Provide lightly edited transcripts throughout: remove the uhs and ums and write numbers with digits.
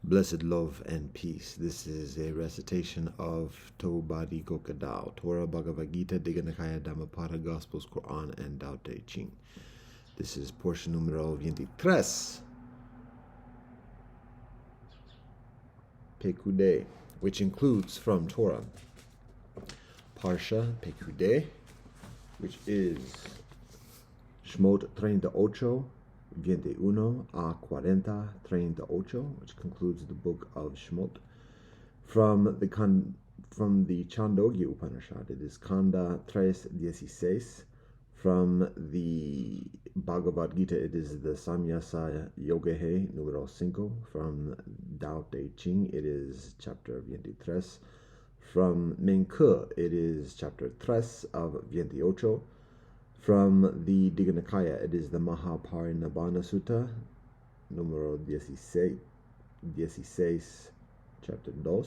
Blessed love and peace. This is a recitation of Tobadi Gokadao, Torah, Bhagavad Gita, Digha Nikaya, Dhammapada, Gospels, Quran, and Tao Te Ching. This is portion numero 23, Pekudei, which includes from Torah, Parsha Pekudei, which is Shmot 38, 21 a 40, 38, which concludes the book of Shmot. From the Chandogya Upanishad, it is Kanda 3:16. From the Bhagavad Gita, it is the Samyasa Yogehe numero 5. From Tao Te Ching, it is chapter 23. From Menke, it is chapter 3 of 28. From the Digha Nikaya, it is the Mahaparinibbana Sutta, numero 16, chapter 2.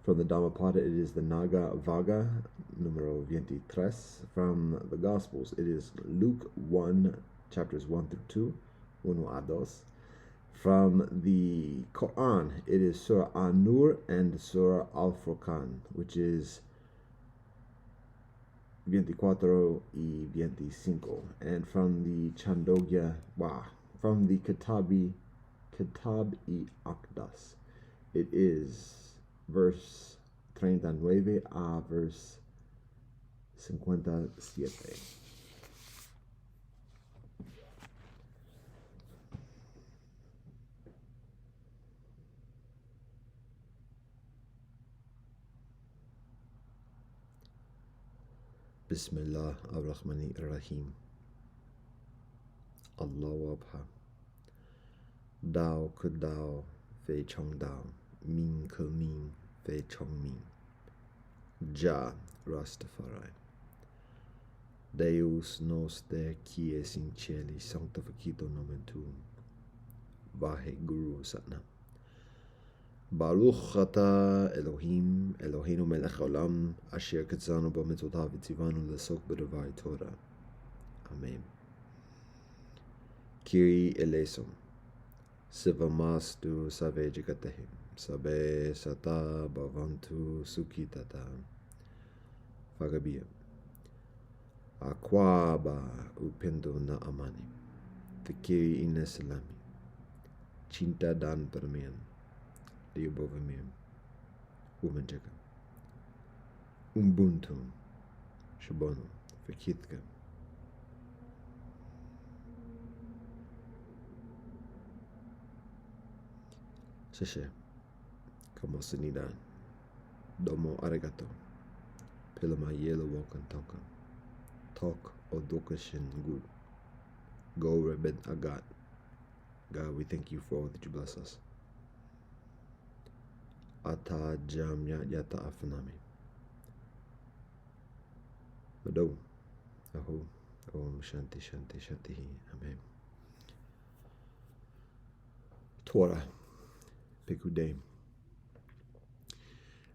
From the Dhammapada, it is the Naga Vaga, numero 23. From the Gospels, it is Luke 1, chapters 1 through 2, 1 a 2. From the Quran, it is Surah An-Nur and Surah Al-Furqan, which is 24 y 25. And from the Chandogya, from the Kitab-i-Aqdas, it is verse 39 a verse 57. Bismillah ar-Rahmani ar-Rahim. Allahu Abha. Dao ke Dao, Fei Chong Dao, Ming ke Ming, Fei Chong Ming. Ja Rastafari. Deus noster qui es in cieli, sanctificato nomen tuum. Vahe Guru Satnam. Baruch ata Elohim, Eloheinu melech haolam, asher ketzanu b'mitzvotav v'tzivanu l'sok b'devar Torah. Amen. Kyrie eleison. Sivamastu save jigatehim. Sabe sata bhavantu sukhitata. Fagabia. Akwaba upendo na amani. Fikiri inesalami. Cinta dan permian. Dia bovimium, Umanjaka, Ubuntu, Shabono, Fakitka. Seshe, Kamosanidan, Domo Arigato, Pilama Yellow Walk and Toka, Talk Odokashin Good, Go Rebed Agat. God, we thank you for all that you bless us. Ata Jamya Yata Afanami. Bado. Aho. Om Shanti Shanti Shanti. Amen. Torah. Pekudei.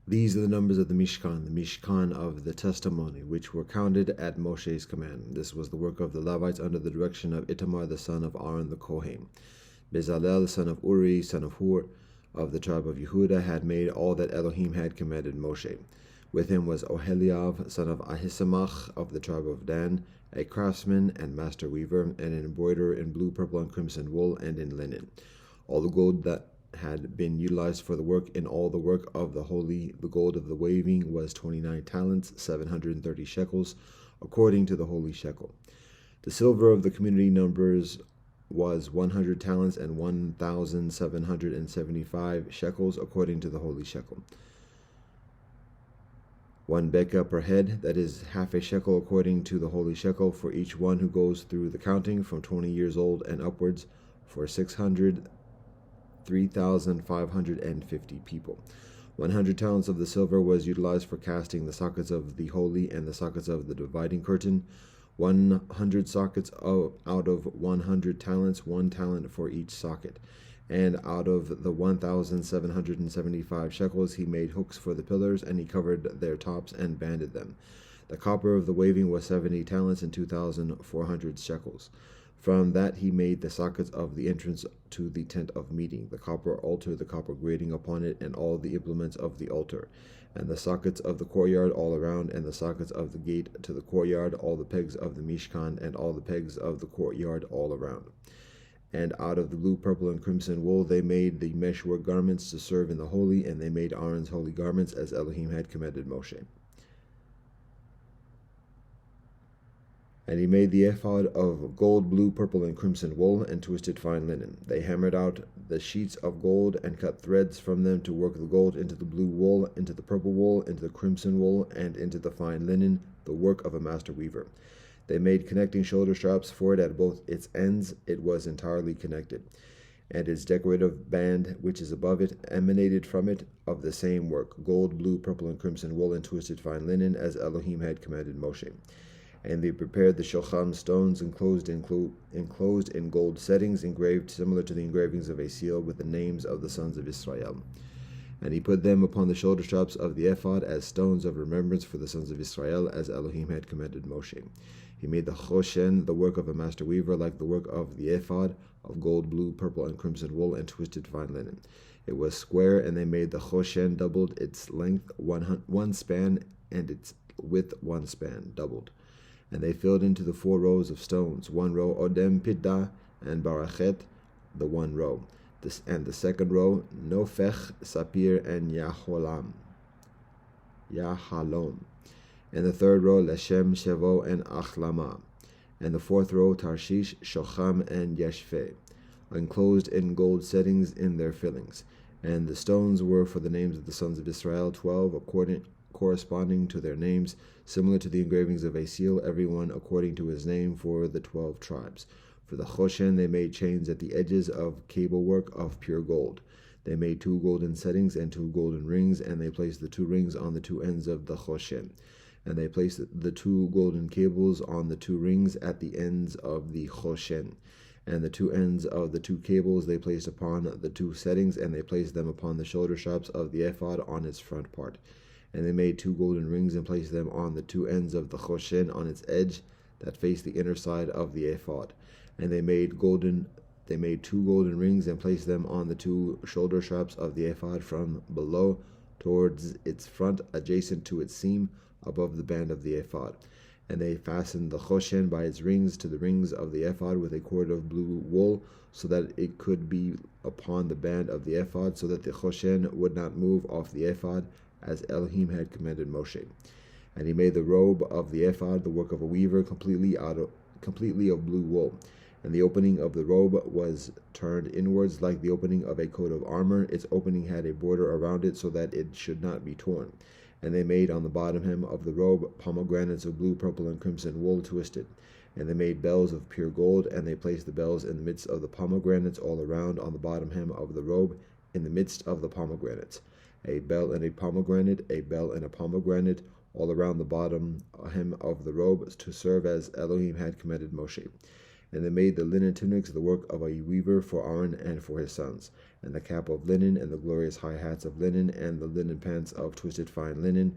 These are the numbers of the Mishkan of the testimony, which were counted at Moshe's command. This was the work of the Levites under the direction of Itamar, the son of Aaron the Kohen. Bezalel, son of Uri, son of Hur, of the tribe of Yehuda, had made all that Elohim had commanded Moshe. With him was Oheliav, son of Ahisamach, of the tribe of Dan, a craftsman and master weaver, and an embroiderer in blue, purple, and crimson wool, and in linen. All the gold that had been utilized for the work in all the work of the gold of the waving was 29 talents, 730 shekels, according to the holy shekel. The silver of the community numbers was 100 talents and 1,775 shekels, according to the holy shekel. 1 beka per head, that is half a shekel, according to the holy shekel, for each one who goes through the counting from 20 years old and upwards, for 3,550 people. 100 talents of the silver was utilized for casting the sockets of the holy and the sockets of the dividing curtain. 100 sockets out of 100 talents, 1 talent for each socket. And out of the 1,775 shekels he made hooks for the pillars, and he covered their tops and banded them. The copper of the waving was 70 talents and 2,400 shekels. From that he made the sockets of the entrance to the tent of meeting, the copper altar, the copper grating upon it, and all the implements of the altar, and the sockets of the courtyard all around, and the sockets of the gate to the courtyard, all the pegs of the Mishkan, and all the pegs of the courtyard all around. And out of the blue, purple, and crimson wool they made the meshwork garments to serve in the holy, and they made Aaron's holy garments as Elohim had commanded Moshe. And he made the ephod of gold, blue, purple, and crimson wool, and twisted fine linen. They hammered out the sheets of gold, and cut threads from them to work the gold into the blue wool, into the purple wool, into the crimson wool, and into the fine linen, the work of a master weaver. They made connecting shoulder straps for it at both its ends. It was entirely connected. And its decorative band, which is above it, emanated from it of the same work, gold, blue, purple, and crimson wool, and twisted fine linen, as Elohim had commanded Moshe. And they prepared the shochan stones enclosed in gold settings, engraved similar to the engravings of a seal, with the names of the sons of Israel. And he put them upon the shoulder straps of the ephod as stones of remembrance for the sons of Israel, as Elohim had commanded Moshe. He made the choshen, the work of a master weaver, like the work of the ephod, of gold, blue, purple, and crimson wool, and twisted fine linen. It was square, and they made the choshen, doubled its length one span, and its width one span, doubled. And they filled into the 4 rows of stones, 1 row odem pidda and barachet, the 1 row, and the 2nd row nofech, sapir, and yahalom, and the 3rd row leshem, shevo, and achlama, and the 4th row tarshish, shocham, and yeshfe, enclosed in gold settings in their fillings. And the stones were for the names of the sons of Israel, 12 corresponding to their names, similar to the engravings of a seal, everyone according to his name, for the 12 tribes. For the choshen they made chains at the edges of cable work of pure gold. They made 2 golden settings and 2 golden rings, and they placed the 2 rings on the 2 ends of the choshen. And they placed the 2 golden cables on the 2 rings at the ends of the choshen. And the 2 ends of the 2 cables they placed upon the 2 settings, and they placed them upon the shoulder straps of the ephod on its front part. And they made 2 golden rings and placed them on the 2 ends of the choshen on its edge that faced the inner side of the ephod. And they made 2 golden rings and placed them on the 2 shoulder straps of the ephod from below towards its front, adjacent to its seam, above the band of the ephod. And they fastened the choshen by its rings to the rings of the ephod with a cord of blue wool, so that it could be upon the band of the ephod, so that the choshen would not move off the ephod, as Elohim had commanded Moshe. And he made the robe of the ephod, the work of a weaver, completely of blue wool. And the opening of the robe was turned inwards like the opening of a coat of armor. Its opening had a border around it, so that it should not be torn. And they made on the bottom hem of the robe pomegranates of blue, purple, and crimson wool twisted. And they made bells of pure gold, and they placed the bells in the midst of the pomegranates all around on the bottom hem of the robe, in the midst of the pomegranates. A bell and a pomegranate, all around the bottom hem of the robe, to serve as Elohim had commanded Moshe. And they made the linen tunics, the work of a weaver, for Aaron and for his sons, and the cap of linen, and the glorious high hats of linen, and the linen pants of twisted fine linen,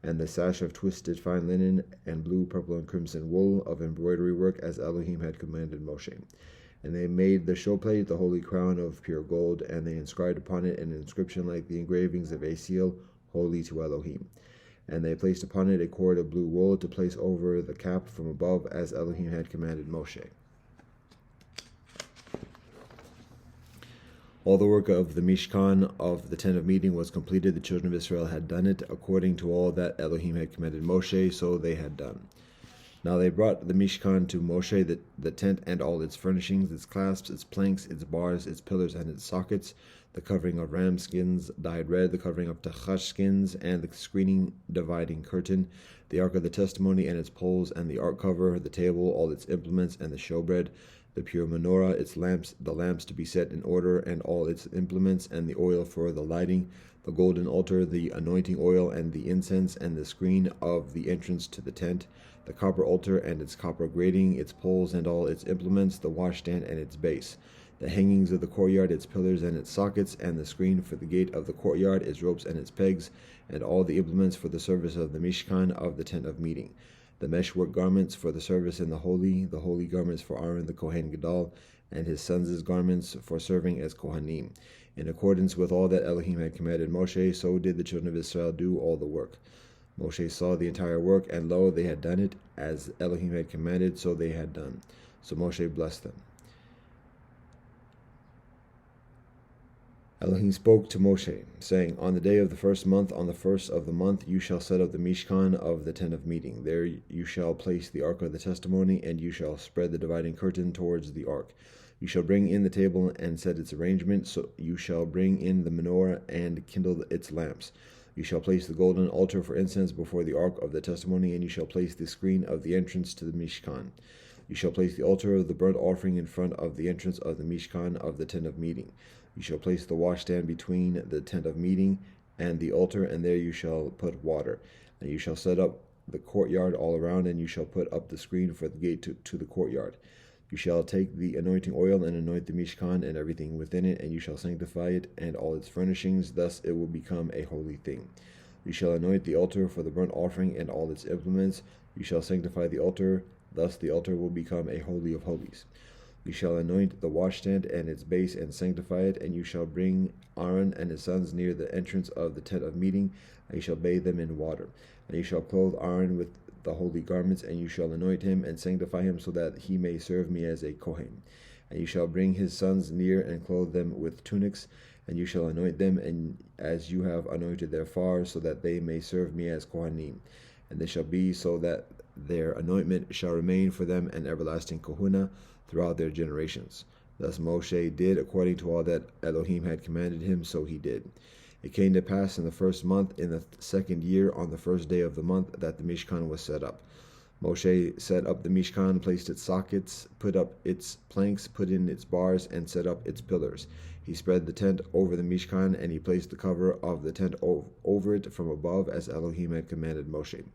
and the sash of twisted fine linen, and blue, purple, and crimson wool of embroidery work, as Elohim had commanded Moshe. And they made the showplate, the holy crown of pure gold, and they inscribed upon it an inscription like the engravings of a seal, holy to Elohim. And they placed upon it a cord of blue wool to place over the cap from above, as Elohim had commanded Moshe. All the work of the Mishkan of the tent of meeting was completed. The children of Israel had done it according to all that Elohim had commanded Moshe, so they had done. Now they brought the Mishkan to Moshe, the tent and all its furnishings, its clasps, its planks, its bars, its pillars, and its sockets, the covering of ram skins dyed red, the covering of tachash skins, and the screening dividing curtain, the ark of the testimony and its poles, and the ark cover, the table, all its implements, and the showbread, the pure menorah, its lamps, the lamps to be set in order, and all its implements, and the oil for the lighting, the golden altar, the anointing oil, and the incense, and the screen of the entrance to the tent, the copper altar and its copper grating, its poles and all its implements, the washstand and its base, the hangings of the courtyard, its pillars and its sockets, and the screen for the gate of the courtyard, its ropes and its pegs, and all the implements for the service of the Mishkan of the tent of meeting, the meshwork garments for the service in the holy garments for Aaron the Kohen Gadol, and his sons' garments for serving as Kohanim. In accordance with all that Elohim had commanded Moshe, so did the children of Israel do all the work. Moshe saw the entire work, and lo, they had done it, as Elohim had commanded, so they had done. So Moshe blessed them. Elohim spoke to Moshe, saying, On the day of the first month, on the first of the month, you shall set up the Mishkan of the tent of meeting. There you shall place the ark of the testimony, and you shall spread the dividing curtain towards the ark. You shall bring in the table and set its arrangement, so you shall bring in the menorah and kindle its lamps. You shall place the golden altar for incense before the ark of the testimony, and you shall place the screen of the entrance to the Mishkan. You shall place the altar of the burnt offering in front of the entrance of the Mishkan of the tent of meeting. You shall place the washstand between the tent of meeting and the altar, and there you shall put water. And you shall set up the courtyard all around, and you shall put up the screen for the gate to the courtyard. You shall take the anointing oil and anoint the Mishkan and everything within it, and you shall sanctify it and all its furnishings, thus it will become a holy thing. You shall anoint the altar for the burnt offering and all its implements. You shall sanctify the altar, thus the altar will become a holy of holies. You shall anoint the washstand and its base and sanctify it, and you shall bring Aaron and his sons near the entrance of the tent of meeting, and you shall bathe them in water. And you shall clothe Aaron with the holy garments, and you shall anoint him and sanctify him, so that he may serve me as a Kohen. And you shall bring his sons near and clothe them with tunics, and you shall anoint them, and as you have anointed their fathers, so that they may serve me as Kohanim. And they shall be so that their anointment shall remain for them an everlasting kahuna throughout their generations. Thus Moshe did according to all that Elohim had commanded him, so he did. It came to pass in the first month, in the second year, on the first day of the month, that the Mishkan was set up. Moshe set up the Mishkan, placed its sockets, put up its planks, put in its bars, and set up its pillars. He spread the tent over the Mishkan, and he placed the cover of the tent over it from above, as Elohim had commanded Moshe.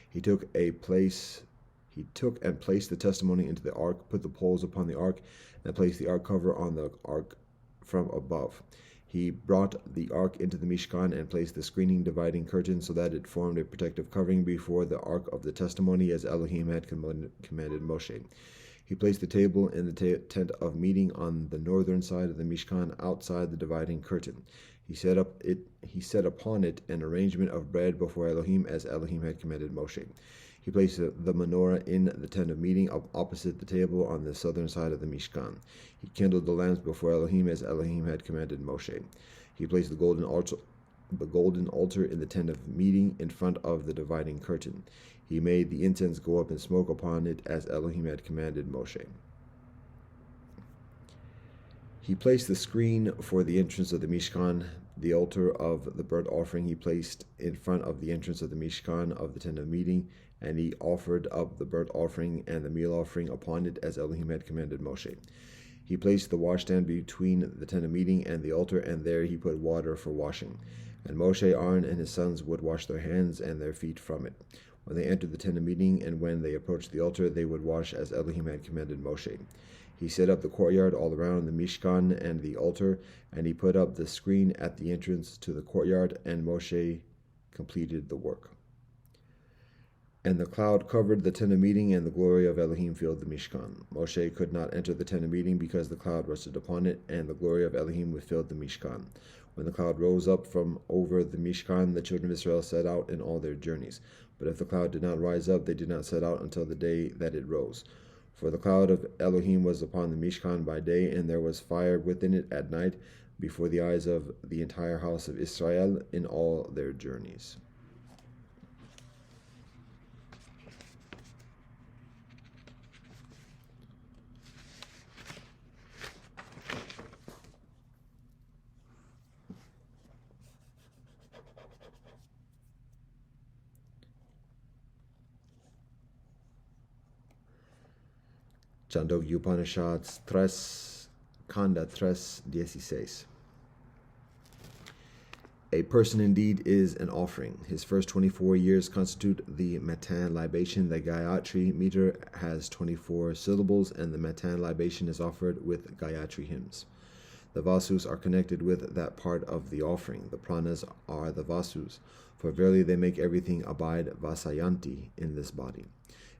He took and placed the testimony into the ark, put the poles upon the ark, and placed the ark cover on the ark from above. He brought the ark into the Mishkan and placed the screening dividing curtain so that it formed a protective covering before the ark of the testimony, as Elohim had commanded Moshe. He placed the table in the tent of meeting on the northern side of the Mishkan, outside the dividing curtain. He set upon it an arrangement of bread before Elohim, as Elohim had commanded Moshe. He placed the menorah in the tent of meeting opposite the table on the southern side of the Mishkan. He kindled the lamps before Elohim, as Elohim had commanded Moshe. He placed the golden altar in the tent of meeting in front of the dividing curtain. He made the incense go up in smoke upon it, as Elohim had commanded Moshe. He placed the screen for the entrance of the Mishkan. The altar of the burnt offering he placed in front of the entrance of the Mishkan of the tent of meeting, and he offered up the burnt offering and the meal offering upon it, as Elohim had commanded Moshe. He placed the washstand between the tent of meeting and the altar, and there he put water for washing. And Moshe, Aaron, and his sons would wash their hands and their feet from it when they entered the tent of meeting, and when they approached the altar, they would wash as Elohim had commanded Moshe. He set up the courtyard all around the Mishkan and the altar, and he put up the screen at the entrance to the courtyard, and Moshe completed the work. And the cloud covered the tent of meeting, and the glory of Elohim filled the Mishkan. Moshe could not enter the tent of meeting because the cloud rested upon it, and the glory of Elohim filled the Mishkan. When the cloud rose up from over the Mishkan, the children of Israel set out in all their journeys. But if the cloud did not rise up, they did not set out until the day that it rose. For the cloud of Elohim was upon the Mishkan by day, and there was fire within it at night, before the eyes of the entire house of Israel in all their journeys. Chandogya Upanishad 3, Kanda 3:16. A person indeed is an offering. His first 24 years constitute the Matan libation. The Gayatri meter has 24 syllables, and the Matan libation is offered with Gayatri hymns. The Vasus are connected with that part of the offering. The Pranas are the Vasus, for verily they make everything abide Vasayanti in this body.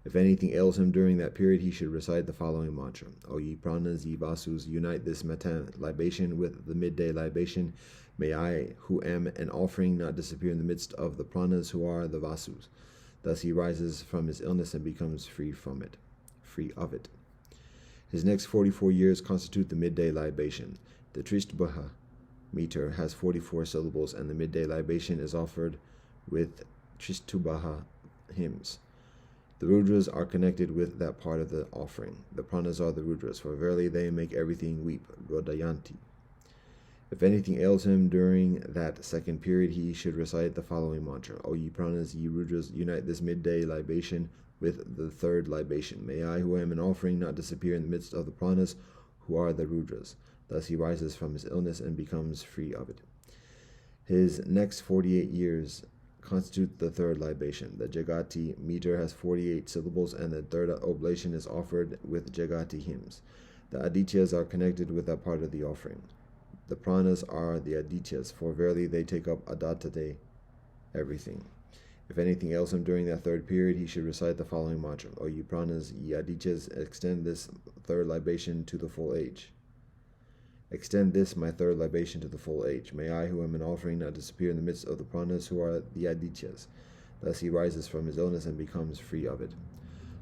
If anything ails him during that period, he should recite the following mantra. O ye Pranas, ye Vasus, unite this matan libation with the midday libation. May I, who am an offering, not disappear in the midst of the Pranas, who are the Vasus. Thus he rises from his illness and becomes free of it. His next 44 years constitute the midday libation. The Trishtbha meter has 44 syllables, and the midday libation is offered with Trishtubha hymns. The Rudras are connected with that part of the offering. The Pranas are the Rudras, for verily they make everything weep, Rodayanti. If anything ails him during that second period, he should recite the following mantra. O ye Pranas, ye Rudras, unite this midday libation with the third libation. May I, who am an offering, not disappear in the midst of the Pranas, who are the Rudras. Thus he rises from his illness and becomes free of it. His next 48 years constitute the third libation. The Jagati meter has 48 syllables, and the third oblation is offered with Jagati hymns. The Adityas are connected with that part of the offering. The Pranas are the Adityas, for verily they take up Adatate, everything. If anything ails him during that third period, he should recite the following mantra. O ye Pranas, ye Adityas, extend this third libation to the full age. Extend this, my third libation, to the full age. May I, who am an offering, not disappear in the midst of the Pranas, who are the Adityas. Thus he rises from his illness and becomes free of it.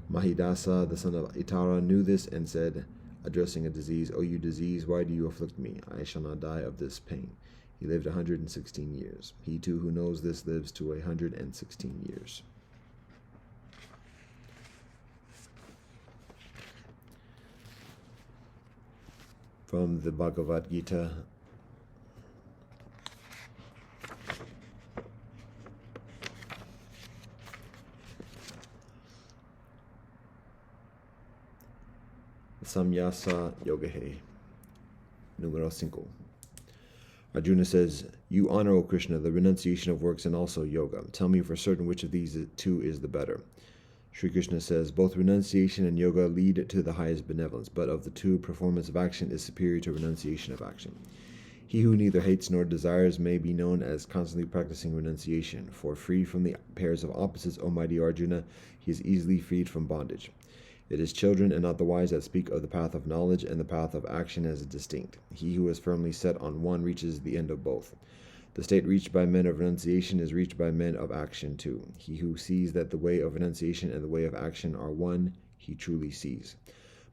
Mahidasa, the son of Itara, knew this and said, addressing a disease, O you disease, why do you afflict me? I shall not die of this pain. He lived 116 years. He too who knows this lives to 116 years. From the Bhagavad Gita, Samyasa Yogahe, numero 5. Arjuna says, you honor, O Krishna, the renunciation of works and also yoga. Tell me for certain which of these two is the better. Sri Krishna says, both renunciation and yoga lead to the highest benevolence, but of the two, performance of action is superior to renunciation of action. He who neither hates nor desires may be known as constantly practicing renunciation, for free from the pairs of opposites, O mighty Arjuna, he is easily freed from bondage. It is children and not the wise that speak of the path of knowledge and the path of action as distinct. He who is firmly set on one reaches the end of both. The state reached by men of renunciation is reached by men of action too. He who sees that the way of renunciation and the way of action are one, he truly sees.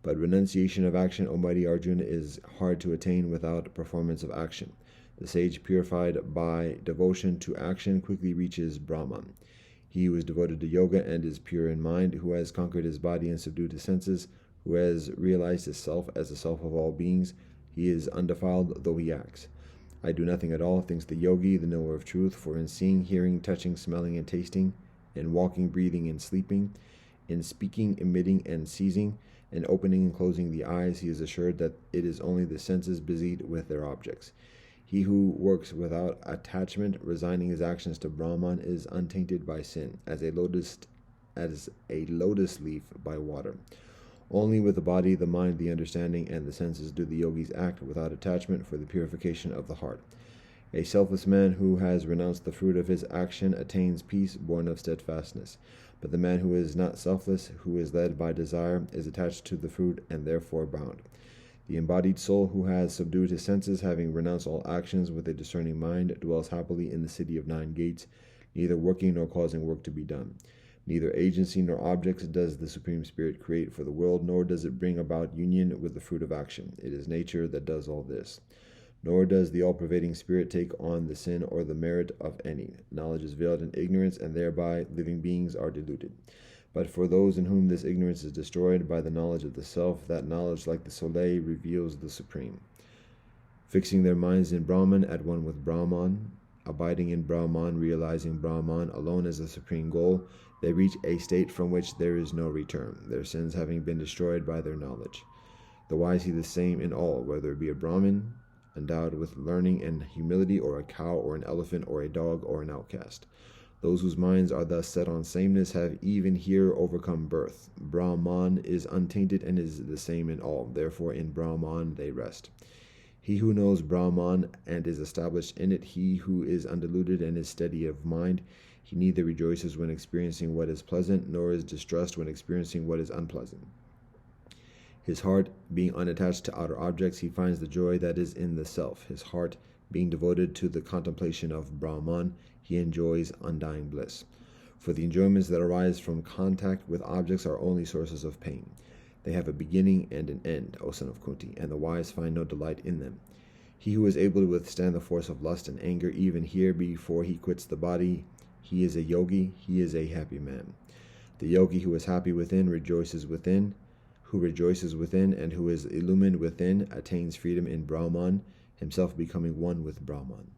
But renunciation of action, O mighty Arjuna, is hard to attain without performance of action. The sage purified by devotion to action quickly reaches Brahman. He who is devoted to yoga and is pure in mind, who has conquered his body and subdued his senses, who has realized his self as the self of all beings, he is undefiled though he acts. I do nothing at all, thinks the yogi, the knower of truth, for in seeing, hearing, touching, smelling, and tasting, in walking, breathing, and sleeping, in speaking, emitting, and seizing, in opening and closing the eyes, he is assured that it is only the senses busied with their objects. He who works without attachment, resigning his actions to Brahman, is untainted by sin, as a lotus leaf by water. Only with the body, the mind, the understanding, and the senses do the yogis act without attachment for the purification of the heart. A selfless man who has renounced the fruit of his action attains peace born of steadfastness. But the man who is not selfless, who is led by desire, is attached to the fruit and therefore bound. The embodied soul who has subdued his senses, having renounced all actions with a discerning mind, dwells happily in the city of 9 gates, neither working nor causing work to be done. Neither agency nor objects does the Supreme Spirit create for the world, nor does it bring about union with the fruit of action. It is nature that does all this. Nor does the all-pervading Spirit take on the sin or the merit of any. Knowledge is veiled in ignorance, and thereby living beings are deluded. But for those in whom this ignorance is destroyed by the knowledge of the self, that knowledge, like the soleil, reveals the Supreme. Fixing their minds in Brahman, at one with Brahman, abiding in Brahman, realizing Brahman alone as the supreme goal, they reach a state from which there is no return, their sins having been destroyed by their knowledge. The wise see the same in all, whether it be a Brahmin, endowed with learning and humility, or a cow, or an elephant, or a dog, or an outcast. Those whose minds are thus set on sameness have even here overcome birth. Brahman is untainted and is the same in all. Therefore in Brahman they rest. He who knows Brahman and is established in it, he who is undiluted and is steady of mind, he neither rejoices when experiencing what is pleasant, nor is distressed when experiencing what is unpleasant. His heart being unattached to outer objects, he finds the joy that is in the self. His heart being devoted to the contemplation of Brahman, he enjoys undying bliss. For the enjoyments that arise from contact with objects are only sources of pain. They have a beginning and an end, O son of Kunti, and the wise find no delight in them. He who is able to withstand the force of lust and anger even here before he quits the body, he is a yogi, he is a happy man. The yogi who is happy within rejoices within, who rejoices within, and who is illumined within attains freedom in Brahman, himself becoming one with Brahman.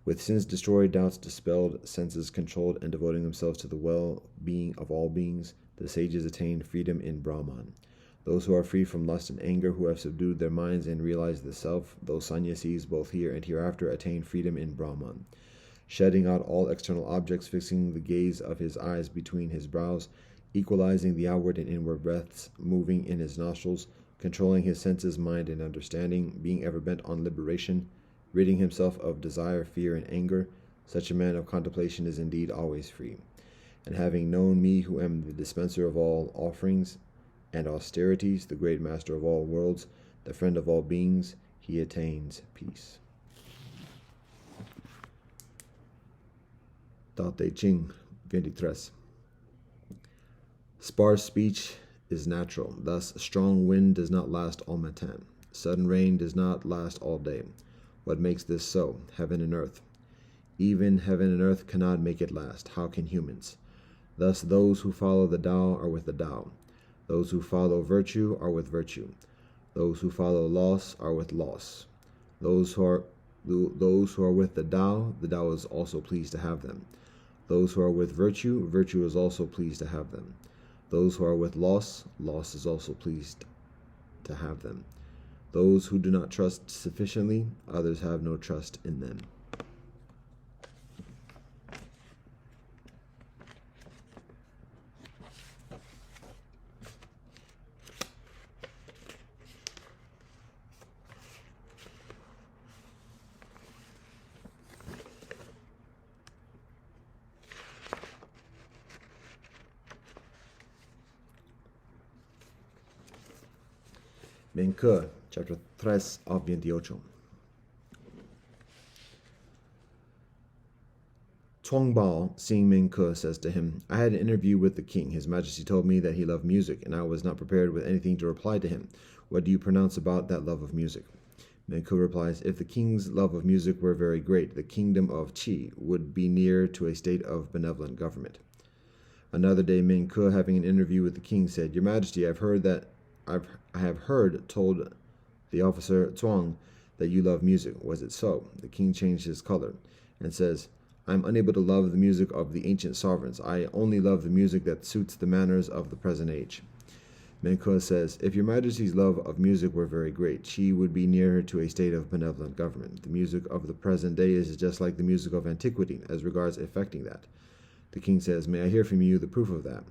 With sins destroyed, doubts dispelled, senses controlled, and devoting themselves to the well-being of all beings, the sages attain freedom in Brahman. Those who are free from lust and anger, who have subdued their minds and realized the self, those sannyasis, both here and hereafter, attain freedom in Brahman. Shedding out all external objects, fixing the gaze of his eyes between his brows, equalizing the outward and inward breaths moving in his nostrils, controlling his senses, mind, and understanding, being ever bent on liberation, ridding himself of desire, fear, and anger, such a man of contemplation is indeed always free. And having known me, who am the dispenser of all offerings and austerities, the great master of all worlds, the friend of all beings, he attains peace. Tao Te Ching 23. Sparse speech is natural, thus strong wind does not last all matan. Sudden rain does not last all day. What makes this so? Heaven and earth. Even heaven and earth cannot make it last. How can humans? Thus those who follow the Tao are with the Tao. Those who follow virtue are with virtue. Those who follow loss are with loss. Those who are with the Tao is also pleased to have them. Those who are with virtue, virtue is also pleased to have them. Those who are with loss, loss is also pleased to have them. Those who do not trust sufficiently, others have no trust in them. Menke, chapter 3 of 28. Chuangbao, seeing Menke, says to him, I had an interview with the king. His majesty told me that he loved music, and I was not prepared with anything to reply to him. What do you pronounce about that love of music? Menke replies, if the king's love of music were very great, the kingdom of Qi would be near to a state of benevolent government. Another day, Menke, having an interview with the king, said, Your Majesty, I have heard told the officer Chuang that you love music. Was it so? The king changed his color and says, I am unable to love the music of the ancient sovereigns. I only love the music that suits the manners of the present age. Menke says, if your majesty's love of music were very great, Qi would be nearer to a state of benevolent government. The music of the present day is just like the music of antiquity as regards effecting that. The king says, may I hear from you the proof of that?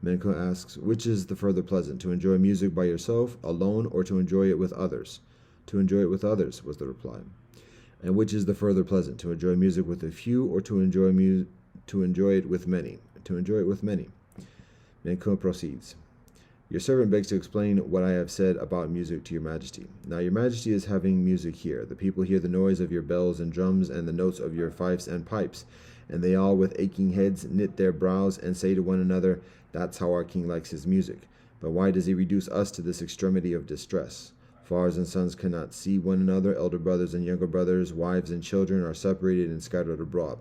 Menke asks, which is the further pleasant, to enjoy music by yourself, alone, or to enjoy it with others? To enjoy it with others, was the reply. And which is the further pleasant, to enjoy music with a few, or to enjoy it with many? To enjoy it with many. Menke proceeds, your servant begs to explain what I have said about music to your majesty. Now your majesty is having music here. The people hear the noise of your bells and drums and the notes of your fifes and pipes, and they all with aching heads knit their brows and say to one another, that's how our king likes his music. But why does he reduce us to this extremity of distress? Fathers and sons cannot see one another, elder brothers and younger brothers, wives and children are separated and scattered abroad.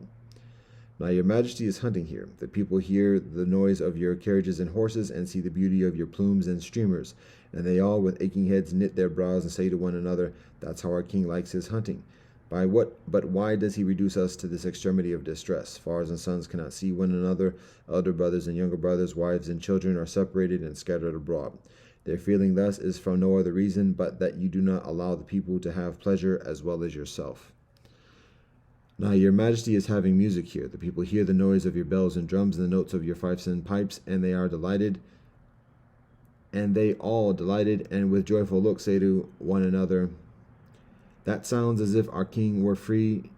Now your majesty is hunting here. The people hear the noise of your carriages and horses and see the beauty of your plumes and streamers, and they all with aching heads knit their brows and say to one another, that's how our king likes his hunting. But why does he reduce us to this extremity of distress? Fathers and sons cannot see one another, elder brothers and younger brothers, wives and children are separated and scattered abroad. Their feeling thus is from no other reason but that you do not allow the people to have pleasure as well as yourself. Now your majesty is having music here. The people hear the noise of your bells and drums and the notes of your fifes and pipes, and they are delighted, and they all delighted and with joyful looks say to one another, That sounds as if our king were free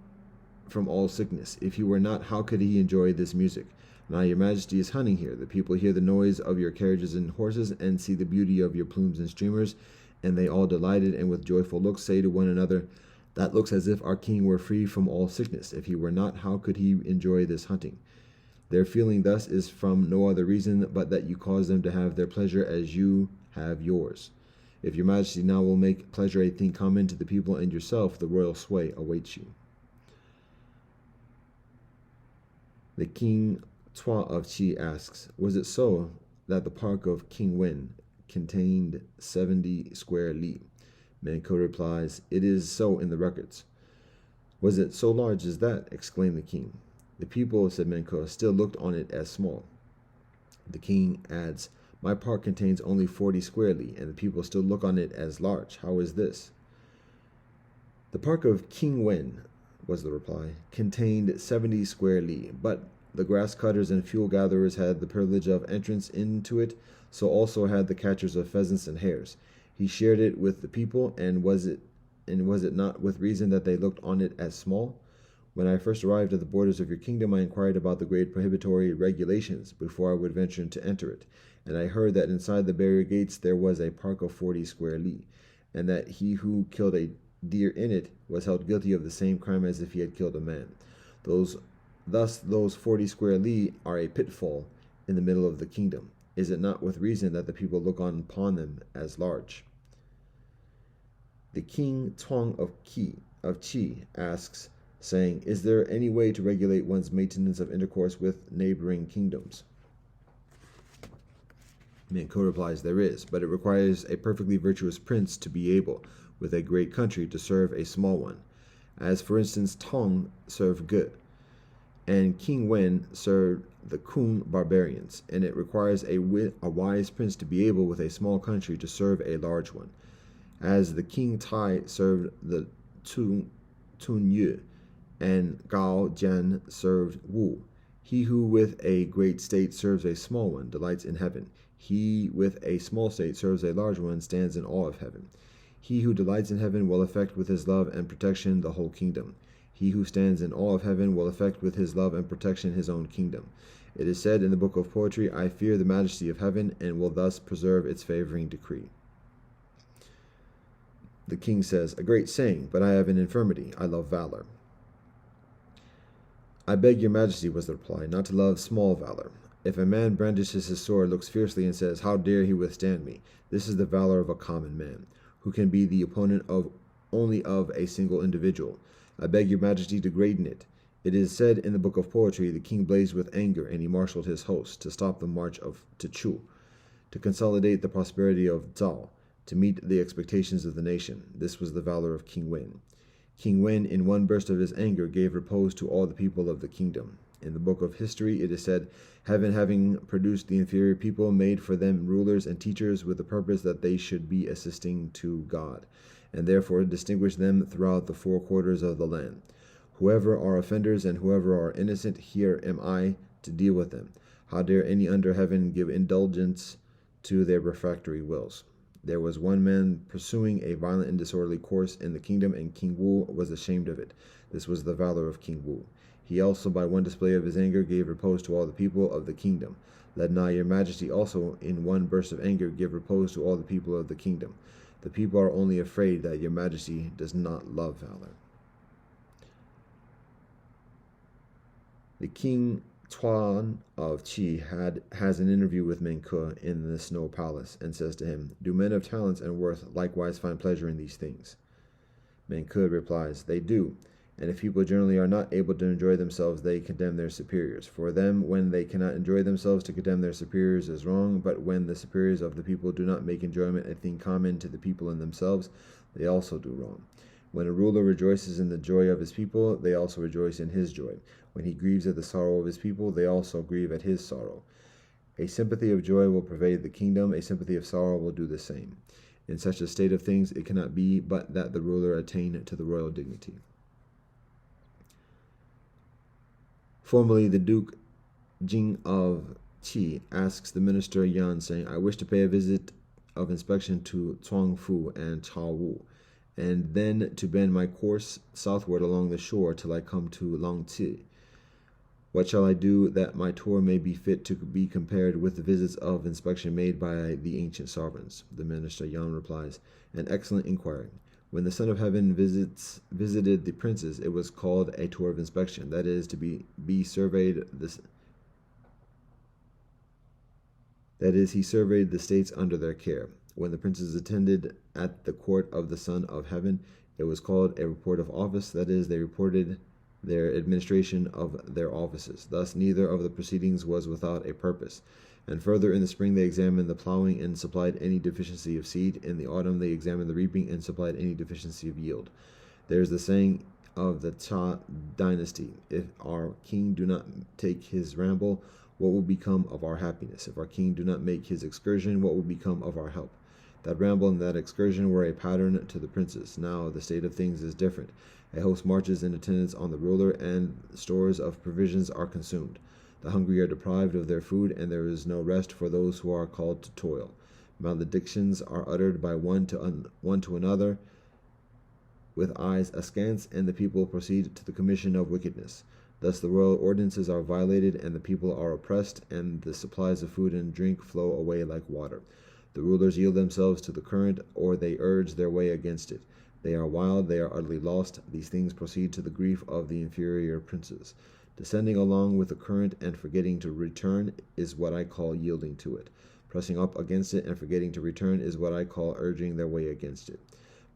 from all sickness. If he were not, how could he enjoy this music? Now your majesty is hunting here. The people hear the noise of your carriages and horses, and see the beauty of your plumes and streamers, and they all delighted, and with joyful looks say to one another, that looks as if our king were free from all sickness. If he were not, how could he enjoy this hunting? Their feeling thus is from no other reason but that you cause them to have their pleasure as you have yours. If your majesty now will make pleasure a thing common to the people and yourself, the royal sway awaits you. The king Tua of Qi asks, was it so that the park of King Wen contained 70 square li? Manko replies, it is so in the records. Was it so large as that? Exclaimed the king. The people, said Manko, still looked on it as small. The king adds, my park contains only 40 square li, and the people still look on it as large. How is this? The park of King Wen, was the reply, contained 70 square li, but the grass cutters and fuel gatherers had the privilege of entrance into it, so also had the catchers of pheasants and hares. He shared it with the people, and was it not with reason that they looked on it as small? When I first arrived at the borders of your kingdom, I inquired about the great prohibitory regulations before I would venture to enter it, and I heard that inside the barrier gates there was a park of 40 square li, and that he who killed a deer in it was held guilty of the same crime as if he had killed a man. Thus those 40 square li are a pitfall in the middle of the kingdom. Is it not with reason that the people look upon them as large? The king Tuang of Qi asks, saying, is there any way to regulate one's maintenance of intercourse with neighboring kingdoms? Manko replies, there is, but it requires a perfectly virtuous prince to be able, with a great country, to serve a small one. As for instance, Tong served Ge, and King Wen served the Kun barbarians, and it requires a wise prince to be able, with a small country, to serve a large one. As the King Tai served the Tun Yu, and Gao Jian served Wu. He who with a great state serves a small one delights in heaven. He with a small state serves a large one stands in awe of heaven. He who delights in heaven will affect with his love and protection the whole kingdom. He who stands in awe of heaven will affect with his love and protection his own kingdom. It is said in the book of poetry, I fear the majesty of heaven, and will thus preserve its favoring decree. The king says, a great saying, but I have an infirmity. I love valor. I beg your majesty, was the reply, not to love small valor. If a man brandishes his sword, looks fiercely, and says, how dare he withstand me? This is the valor of a common man, who can be the opponent of only of a single individual. I beg your majesty to greaten it. It is said in the book of poetry, the king blazed with anger, and he marshaled his hosts to stop the march to Chu, to consolidate the prosperity of Zhao, to meet the expectations of the nation. This was the valor of King Wen. King Wen, in one burst of his anger, gave repose to all the people of the kingdom. In the book of history it is said, heaven having produced the inferior people, made for them rulers and teachers with the purpose that they should be assisting to God, and therefore distinguish them throughout the 4 quarters of the land. Whoever are offenders and whoever are innocent, here am I to deal with them. How dare any under heaven give indulgence to their refractory wills? There was one man pursuing a violent and disorderly course in the kingdom, and King Wu was ashamed of it. This was the valor of King Wu. He also, by one display of his anger, gave repose to all the people of the kingdom. Let not your majesty also, in one burst of anger, give repose to all the people of the kingdom. The people are only afraid that your majesty does not love valor. The king Tuan of Qi has an interview with Menke in the snow palace, and says to him, do men of talents and worth likewise find pleasure in these things? Menke replies, they do. And if people generally are not able to enjoy themselves, they condemn their superiors. For them, when they cannot enjoy themselves, to condemn their superiors is wrong, but when the superiors of the people do not make enjoyment a thing common to the people and themselves, they also do wrong. When a ruler rejoices in the joy of his people, they also rejoice in his joy. When he grieves at the sorrow of his people, they also grieve at his sorrow. A sympathy of joy will pervade the kingdom, a sympathy of sorrow will do the same. In such a state of things, it cannot be but that the ruler attain to the royal dignity. Formerly, the Duke Jing of Qi asks the minister Yan, saying, I wish to pay a visit of inspection to Chuang Fu and Chao Wu, and then to bend my course southward along the shore till I come to Langti. What shall I do that my tour may be fit to be compared with the visits of inspection made by the ancient sovereigns? The minister Yan replies, an excellent inquiry. When the Son of Heaven visited the princes, it was called a tour of inspection, that is, to be surveyed this. That is, he surveyed the states under their care. When the princes attended at the court of the Son of Heaven, it was called a report of office, that is, they reported their administration of their offices. Thus, neither of the proceedings was without a purpose. And further, in the spring they examined the plowing and supplied any deficiency of seed. In the autumn they examined the reaping and supplied any deficiency of yield. There is the saying of the Cha dynasty, if our king do not take his ramble, what will become of our happiness? If our king do not make his excursion, what will become of our help? That ramble and that excursion were a pattern to the princes. Now the state of things is different. A host marches in attendance on the ruler, and stores of provisions are consumed. The hungry are deprived of their food, and there is no rest for those who are called to toil. Maledictions are uttered by one to another with eyes askance, and the people proceed to the commission of wickedness. Thus the royal ordinances are violated, and the people are oppressed, and the supplies of food and drink flow away like water. The rulers yield themselves to the current, or they urge their way against it. They are wild, they are utterly lost. These things proceed to the grief of the inferior princes. Descending along with the current and forgetting to return is what I call yielding to it. Pressing up against it and forgetting to return is what I call urging their way against it.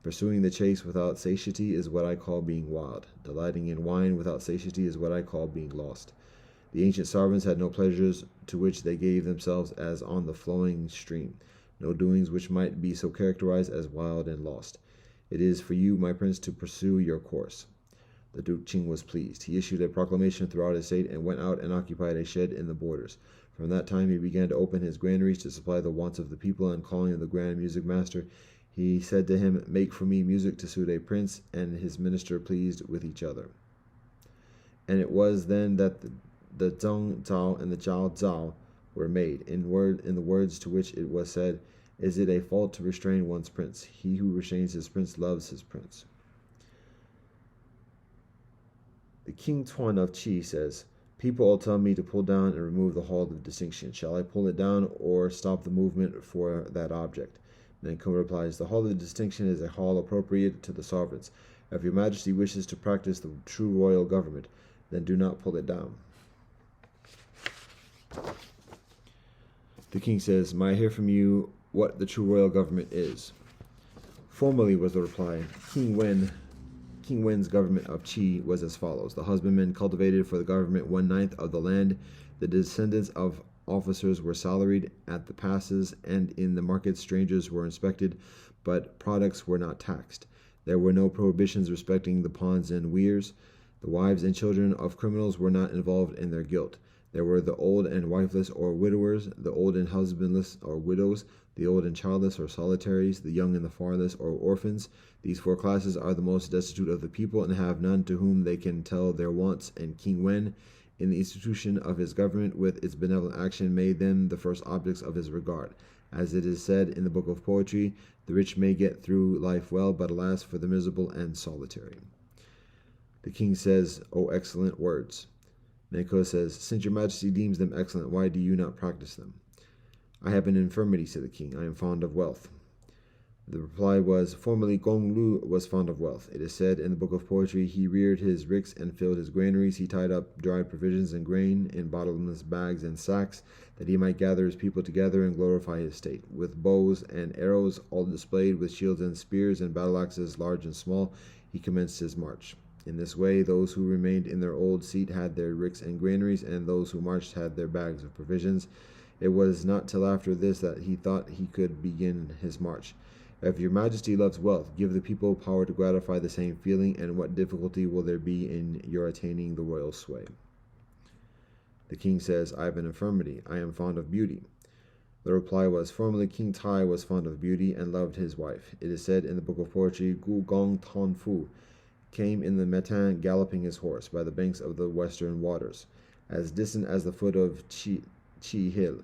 Pursuing the chase without satiety is what I call being wild. Delighting in wine without satiety is what I call being lost. The ancient sovereigns had no pleasures to which they gave themselves as on the flowing stream, no doings which might be so characterized as wild and lost. It is for you, my prince, to pursue your course. The Duke Qing was pleased. He issued a proclamation throughout his state and went out and occupied a shed in the borders. From that time he began to open his granaries to supply the wants of the people, and calling the grand music master, he said to him, make for me music to suit a prince and his minister pleased with each other. And it was then that the Zhong Zhao and the Zhao Zhao were made, in the words to which it was said, is it a fault to restrain one's prince? He who restrains his prince loves his prince. The King Tuan of Qi says, people all tell me to pull down and remove the hall of distinction. Shall I pull it down or stop the movement for that object? Nanko replies, the hall of distinction is a hall appropriate to the sovereigns. If your majesty wishes to practice the true royal government, then do not pull it down. The king says, may I hear from you what the true royal government is? Formerly, was the reply, King Wen's government of Qi was as follows. The husbandmen cultivated for the government 1/9 of the land. The descendants of officers were salaried at the passes, and in the markets strangers were inspected, but products were not taxed. There were no prohibitions respecting the ponds and weirs. The wives and children of criminals were not involved in their guilt. There were the old and wifeless or widowers, the old and husbandless or widows, the old and childless or solitaries, the young and the fatherless or orphans. These four classes are the most destitute of the people, and have none to whom they can tell their wants. And King Wen, in the institution of his government with its benevolent action, made them the first objects of his regard. As it is said in the book of poetry, the rich may get through life well, but alas for the miserable and solitary. The king says, O excellent words. Neko says, since your majesty deems them excellent, why do you not practice them? I have an infirmity, said the king. I am fond of wealth. The reply was, formerly Gong Lu was fond of wealth. It is said in the book of poetry, he reared his ricks and filled his granaries. He tied up dried provisions and grain in bottomless bags and sacks, that he might gather his people together and glorify his state. With bows and arrows, all displayed, with shields and spears and battle axes large and small, he commenced his march. In this way, those who remained in their old seat had their ricks and granaries, and those who marched had their bags of provisions. It was not till after this that he thought he could begin his march. If your majesty loves wealth, give the people power to gratify the same feeling, and what difficulty will there be in your attaining the royal sway? The king says, I have an infirmity. I am fond of beauty. The reply was, formerly King Tai was fond of beauty and loved his wife. It is said in the book of poetry, Gu Gong Tan Fu came in the matin galloping his horse by the banks of the western waters, as distant as the foot of Chi Hill.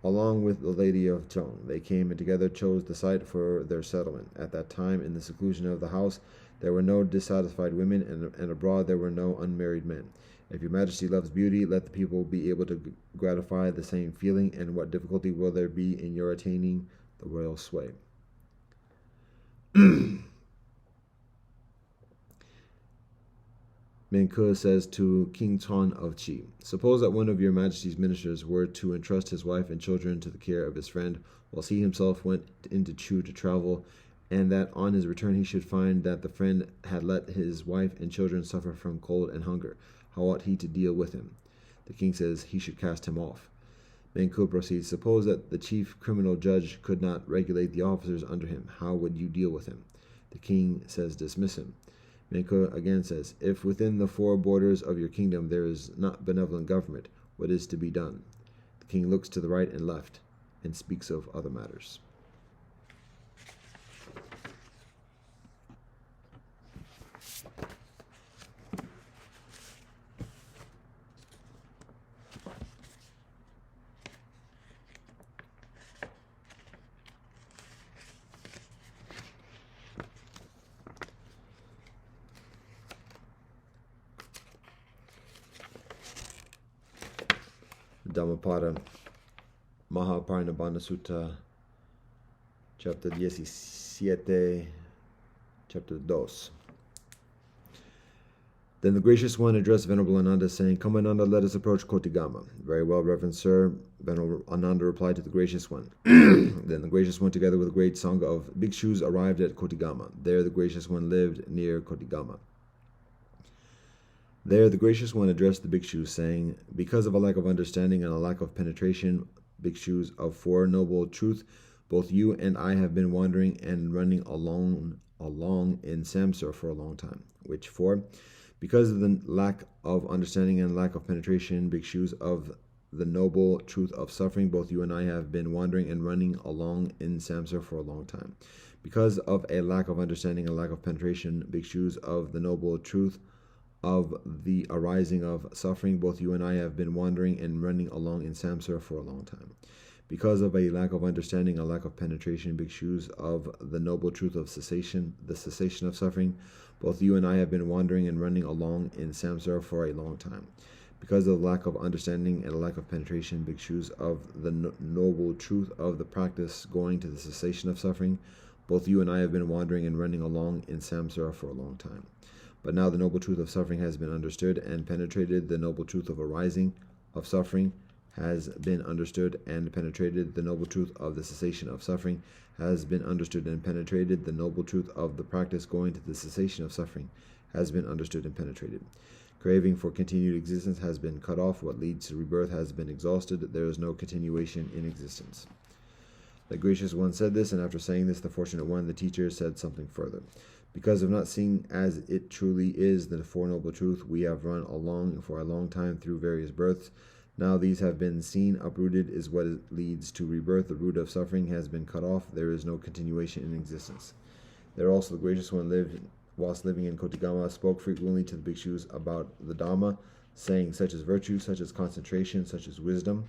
along with the lady of Chong. They came and together chose the site for their settlement. At that time, in the seclusion of the house, there were no dissatisfied women, and abroad there were no unmarried men. If your majesty loves beauty, let the people be able to gratify the same feeling, and what difficulty will there be in your attaining the royal sway? Menke says to King Chon of Qi, suppose that one of your majesty's ministers were to entrust his wife and children to the care of his friend, whilst he himself went into Chu to travel, and that on his return he should find that the friend had let his wife and children suffer from cold and hunger. How ought he to deal with him? The king says he should cast him off. Menke proceeds, suppose that the chief criminal judge could not regulate the officers under him. How would you deal with him? The king says dismiss him. Menke again says, if within the four borders of your kingdom there is not benevolent government, what is to be done? The king looks to the right and left and speaks of other matters. Dhammapada Mahaparinibbana Sutta, chapter 17, chapter 2. Then the gracious one addressed Venerable Ananda, saying, Come, Ananda, let us approach Kotigama. Very well, Reverend Sir. Venerable Ananda replied to the gracious one. Then the gracious one, together with a great sangha of bhikshus, arrived at Kotigama. There the gracious one lived near Kotigama. There the gracious one addressed the bhikshus, saying, because of a lack of understanding and a lack of penetration, bhikshus of Four Noble Truth, both you and I have been wandering and running along in samsara for a long time. Which for? Because of the lack of understanding and lack of penetration, bhikshus of the Noble Truth of Suffering, both you and I have been wandering and running along in samsara for a long time. Because of a lack of understanding and lack of penetration, bhikshus of the Noble Truth of the arising of suffering, both you and I have been wandering and running along in samsara for a long time. Because of a lack of understanding, a lack of penetration, bhikshus of the Noble Truth of cessation, the cessation of suffering, both you and I have been wandering and running along in samsara for a long time. Because of the lack of understanding and a lack of penetration, bhikshus of the Noble Truth of the practice going to the cessation of suffering, both you and I have been wandering and running along in samsara for a long time. But now the Noble Truth of Suffering has been understood and penetrated. The Noble Truth of arising of suffering has been understood and penetrated. The Noble Truth of the cessation of suffering has been understood and penetrated. The Noble Truth of the practice going to the cessation of suffering has been understood and penetrated. Craving for continued existence has been cut off. What leads to rebirth has been exhausted. There is no continuation in existence. The gracious one said this, and after saying this, the fortunate one, the teacher, said something further. Because of not seeing as it truly is the Four Noble Truth, we have run along for a long time through various births. Now these have been seen. Uprooted is what leads to rebirth. The root of suffering has been cut off. There is no continuation in existence. There also the gracious one lived, whilst living in Kotigama, spoke frequently to the bhikshus about the Dhamma, saying such as virtue, such as concentration, such as wisdom.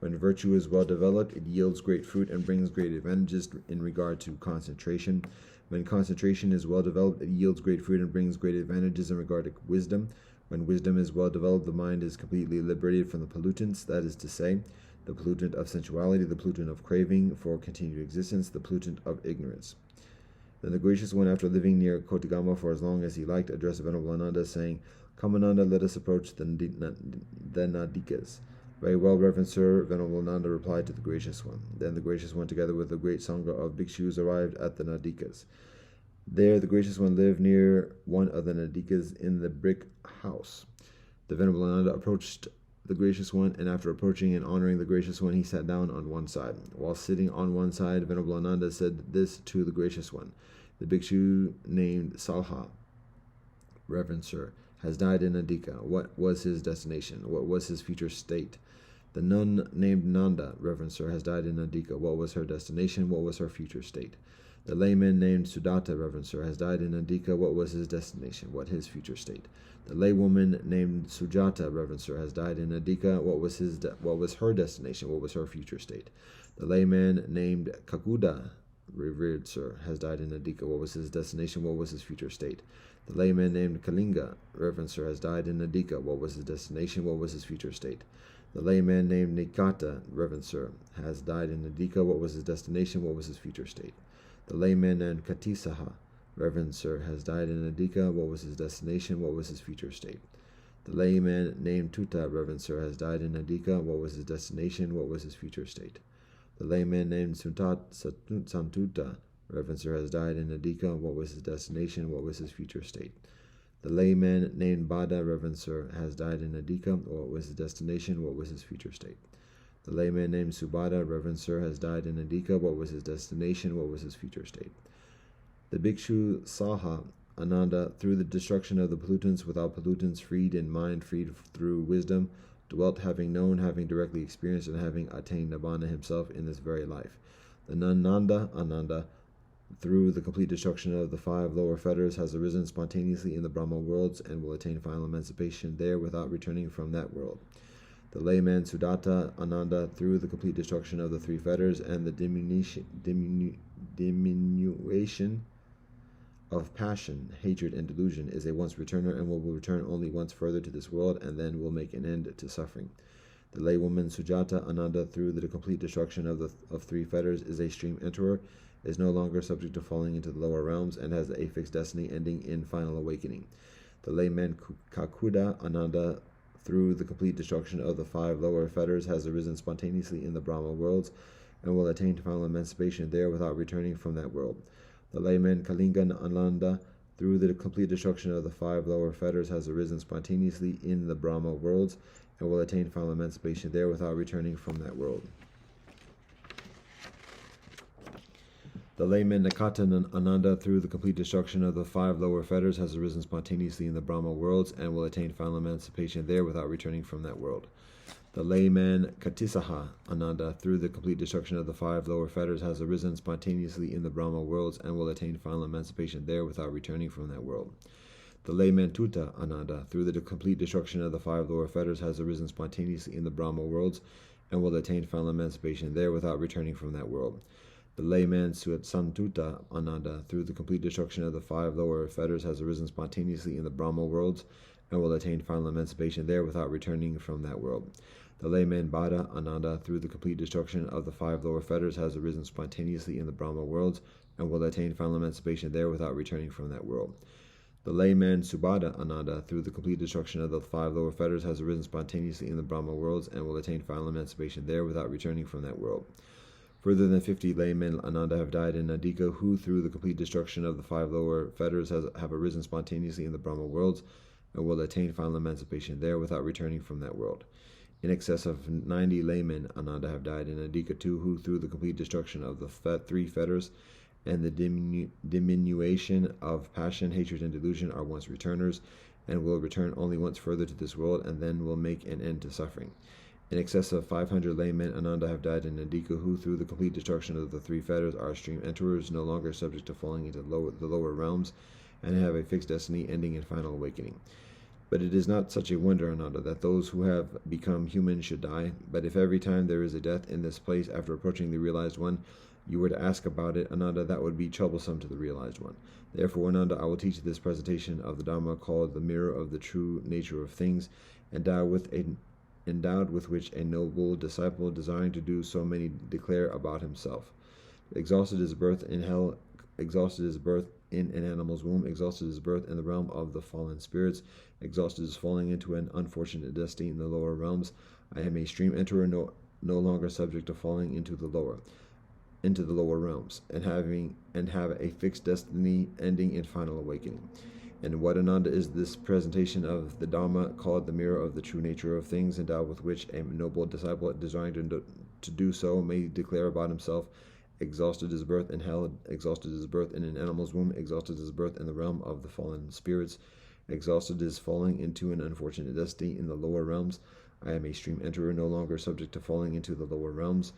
When virtue is well developed, it yields great fruit and brings great advantages in regard to concentration. When concentration is well developed, it yields great fruit and brings great advantages in regard to wisdom. When wisdom is well developed, the mind is completely liberated from the pollutants, that is to say, the pollutant of sensuality, the pollutant of craving for continued existence, the pollutant of ignorance. Then the gracious one, after living near Kotigama for as long as he liked, addressed Venerable Ananda, saying, Come, Ananda, let us approach the Nadikas. Very well, Reverend Sir, Venerable Ananda replied to the gracious one. Then the gracious one, together with the great sangha of bhikshus, arrived at the Nadikas. There the gracious one lived near one of the Nadikas in the brick house. The Venerable Ananda approached the gracious one, and after approaching and honoring the gracious one, he sat down on one side. While sitting on one side, Venerable Ananda said this to the gracious one. The bhikshu named Salha, Reverend Sir, has died in Nadika. What was his destination? What was his future state? The nun named Nanda, Reverend Sir, has died in Nadika. What was her destination? What was her future state? The layman named Sudatta, Reverend Sir, has died in Andika. What was his destination? What his future state? The laywoman named Sujata, Reverend Sir, has died in Andika. What was her destination? What was her future state? The layman named Kakuda, Revered Sir, has died in Andika. What was his destination? What was his future state? The layman named Kalinga, Reverend Sir, has died in Andika. What was his destination? What was his future state? The layman named Nikata, Reverend Sir, has died in Andika. What was his destination? What was his future state? The layman named Katisaha, Reverend Sir, has died in Andika. What was his destination? What was his future state? The layman named Tuta, Reverend Sir, has died in Andika. What was his destination? What was his future state? The layman named Santuta, Reverend Sir, has died in Andika. What was his destination? What was his future state? The layman named Bada, Reverend Sir, has died in Andika. What was his destination? What was his future state? The layman named Subada, Reverend Sir, has died in Andika. What was his destination? What was his future state? The bhikshu Saha Ananda, through the destruction of the pollutants, without pollutants, freed in mind, freed through wisdom, dwelt having known, having directly experienced, and having attained Nibbana himself in this very life. The Nananda Ananda, through the complete destruction of the 5 lower fetters, has arisen spontaneously in the Brahma worlds and will attain final emancipation there without returning from that world. The layman Sudatta Ananda, through the complete destruction of the 3 fetters and the diminution of passion, hatred, and delusion, is a once returner and will return only once further to this world and then will make an end to suffering. The laywoman Sujata Ananda, through the complete destruction of 3 fetters, is a stream enterer, is no longer subject to falling into the lower realms, and has a fixed destiny ending in final awakening. The layman Kakuda Ananda, through the complete destruction of the 5 lower fetters, has arisen spontaneously in the Brahma worlds and will attain final emancipation there without returning from that world. The layman Kalinga Ananda, through the complete destruction of the 5 lower fetters, has arisen spontaneously in the Brahma worlds and will attain final emancipation there without returning from that world. The layman Nakata Ananda, through the complete destruction of the 5 lower fetters, has arisen spontaneously in the Brahma worlds and will attain final emancipation there without returning from that world. The layman Katisaha Ananda, through the complete destruction of the 5 lower fetters, has arisen spontaneously in the Brahma worlds and will attain final emancipation there without returning from that world. The layman Tuta Ananda, through the complete destruction of the 5 lower fetters, has arisen spontaneously in the Brahma worlds and will attain final emancipation there without returning from that world. The layman Santuta Ananda, through the complete destruction of the 5 lower fetters, has arisen spontaneously in the Brahma worlds and will attain final emancipation there without returning from that world. The layman Bada Ananda, through the complete destruction of the 5 lower fetters, has arisen spontaneously in the Brahma worlds and will attain final emancipation there without returning from that world. The layman Subada Ananda, through the complete destruction of the 5 lower fetters, has arisen spontaneously in the Brahma worlds and will attain final emancipation there without returning from that world. Further than 50 laymen Ananda have died in Andika, who, through the complete destruction of the 5 lower fetters, have arisen spontaneously in the Brahma worlds and will attain final emancipation there without returning from that world. In excess of 90 laymen Ananda have died in Andika too, who, through the complete destruction of the 3 fetters and the diminution of passion, hatred, and delusion, are once returners and will return only once further to this world and then will make an end to suffering. In excess of 500 laymen Ananda have died in Andika, who, through the complete destruction of the 3 fetters, are stream enterers, no longer subject to falling into the lower realms, and have a fixed destiny ending in final awakening. But it is not such a wonder, Ananda, that those who have become human should die. But if every time there is a death in this place after approaching the realized one, you were to ask about it, Ananda, that would be troublesome to the realized one. Therefore, Ananda, I will teach this presentation of the Dharma called the mirror of the true nature of things, endowed with which a noble disciple, desiring to do so many, declare about himself. Exhausted is birth in hell, exhausted is birth in an animal's womb, exhausted is birth in the realm of the fallen spirits, exhausted is falling into an unfortunate destiny in the lower realms. I am a stream enterer, no longer subject to falling into the lower realms, and have a fixed destiny ending in final awakening. And what, Ananda, is this presentation of the Dharma called the mirror of the true nature of things, endowed with which a noble disciple, desiring to do so, may declare about himself? Exhausted is birth in hell, exhausted is birth in an animal's womb, exhausted is birth in the realm of the fallen spirits, exhausted is falling into an unfortunate destiny in the lower realms. I am a stream enterer, no longer subject to falling into the lower realms,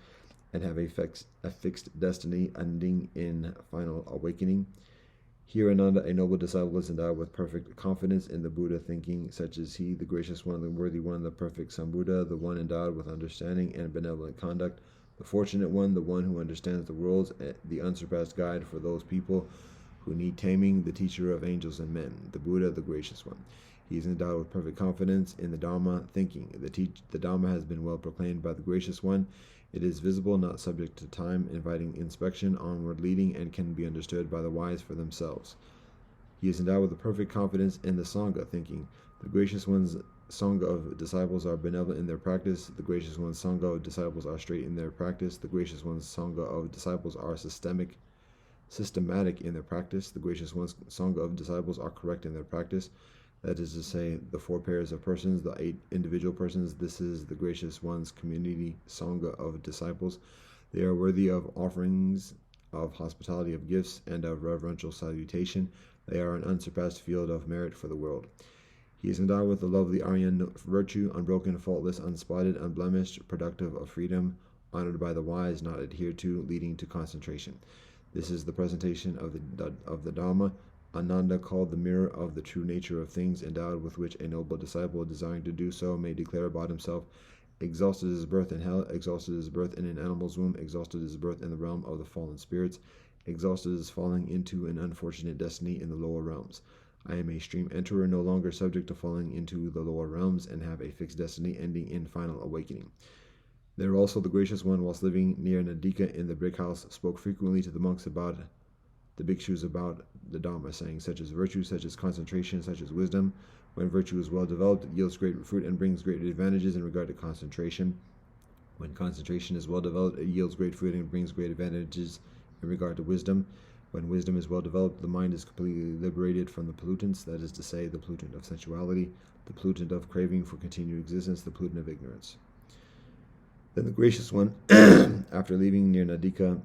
and have a fixed destiny ending in final awakening. Here Ananda, a noble disciple, is endowed with perfect confidence in the Buddha, thinking such as he, the gracious one, the worthy one, the perfect Sambuddha, the one endowed with understanding and benevolent conduct, the fortunate one, the one who understands the worlds, the unsurpassed guide for those people who need taming, the teacher of angels and men, the Buddha, the gracious one. He is endowed with perfect confidence in the Dharma, thinking the Dharma has been well proclaimed by the gracious one. It is visible, not subject to time, inviting inspection, onward leading, and can be understood by the wise for themselves. He is endowed with a perfect confidence in the Sangha, thinking the gracious one's Sangha of disciples are benevolent in their practice, the gracious one's Sangha of disciples are straight in their practice, the gracious one's Sangha of disciples are systematic in their practice, the gracious one's Sangha of disciples are correct in their practice. That is to say, the 4 pairs of persons, the 8 individual persons, this is the gracious one's community Sangha of disciples. They are worthy of offerings, of hospitality, of gifts, and of reverential salutation. They are an unsurpassed field of merit for the world. He is endowed with the lovely Aryan virtue, unbroken, faultless, unspotted, unblemished, productive of freedom, honored by the wise, not adhered to, leading to concentration. This is the presentation of the Dhamma. Ananda, called the mirror of the true nature of things, endowed with which a noble disciple, desiring to do so, may declare about himself: exhausted is his birth in hell, exhausted is his birth in an animal's womb, exhausted is his birth in the realm of the fallen spirits, exhausted is falling into an unfortunate destiny in the lower realms. I am a stream enterer, no longer subject to falling into the lower realms, and have a fixed destiny ending in final awakening. There also the gracious one, whilst living near Nadika in the brick house, spoke frequently to the monks about the bhikshus about the Dharma, saying such as virtue, such as concentration, such as wisdom. When virtue is well developed, it yields great fruit and brings great advantages in regard to concentration. When concentration is well developed, it yields great fruit and brings great advantages in regard to wisdom. When wisdom is well developed, the mind is completely liberated from the pollutants, that is to say, the pollutant of sensuality, the pollutant of craving for continued existence, the pollutant of ignorance. Then the gracious one, after living near Nadika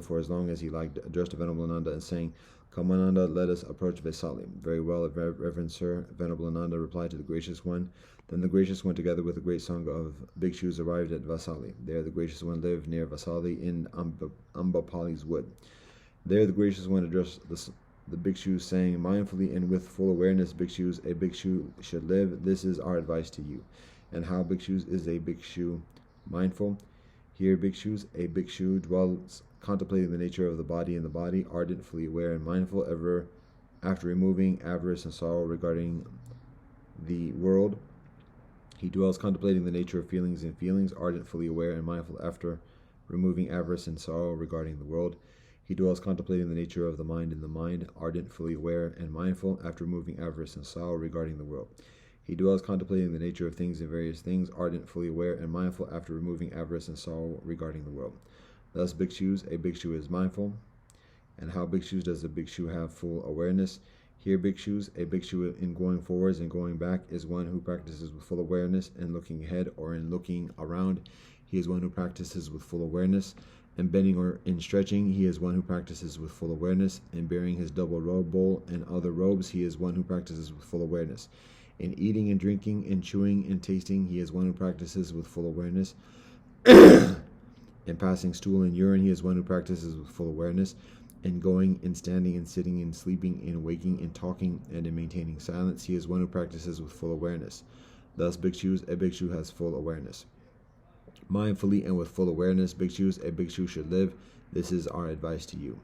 for as long as he liked, addressed Venerable Ananda and saying, "Come, Ananda, let us approach Vesali." "Very well, Reverend Sir," Venerable Ananda replied to the gracious one. Then the gracious one, together with a great sangha of bhikshus, arrived at Vesali. There the gracious one lived near Vesali in Ambapali's wood. There the gracious one addressed the bhikshus, saying, "Mindfully and with full awareness, bhikshus, a bhikshu should live. This is our advice to you." And how bhikshus is a bhikshu mindful? Here, bhikshus, a bhikshu dwells contemplating the nature of the body and the body, ardent, fully aware, and mindful, ever after removing avarice and sorrow regarding the world. He dwells contemplating the nature of feelings and feelings, ardent, fully aware, and mindful, after removing avarice and sorrow regarding the world. He dwells contemplating the nature of the mind and the mind, ardent, fully aware, and mindful, after removing avarice and sorrow regarding the world. He dwells contemplating the nature of things and various things, ardent, fully aware, and mindful, after removing avarice and sorrow regarding the world. Thus, bhikshus, a bhikshu is mindful. And how bhikshus does a bhikshu have full awareness? Here, bhikshus, a bhikshu in going forwards and going back, is one who practices with full awareness. In looking ahead or in looking around, he is one who practices with full awareness. In bending or in stretching, he is one who practices with full awareness. In bearing his double robe bowl and other robes, he is one who practices with full awareness. In eating and drinking, in chewing and tasting, he is one who practices with full awareness. In passing stool and urine, he is one who practices with full awareness. In going, in standing, in sitting, in sleeping, in waking, in talking, and in maintaining silence, he is one who practices with full awareness. Thus, bhikshus, a bhikshu has full awareness. Mindfully and with full awareness, bhikshus, a bhikshu should live. This is our advice to you.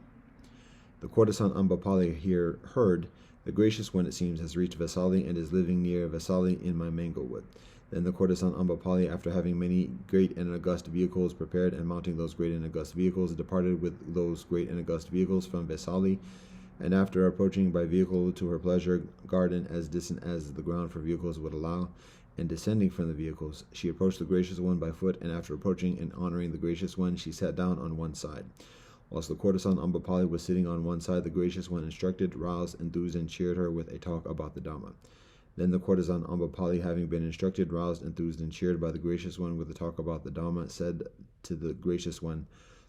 The courtesan Ambapali here heard. The gracious one, it seems, has reached Vesali and is living near Vesali in my mango wood. Then the courtesan Ambapali, after having many great and august vehicles prepared and mounting those great and august vehicles, departed with those great and august vehicles from Vesali, and after approaching by vehicle to her pleasure garden as distant as the ground for vehicles would allow, and descending from the vehicles, she approached the gracious one by foot, and after approaching and honoring the gracious one, she sat down on one side. Whilst the courtesan Ambapali was sitting on one side, the gracious one instructed, roused, enthused, and cheered her with a talk about the Dhamma. Then the courtesan Ambapali, having been instructed, roused, enthused, and cheered by the gracious one with a talk about the Dhamma, said to the gracious one,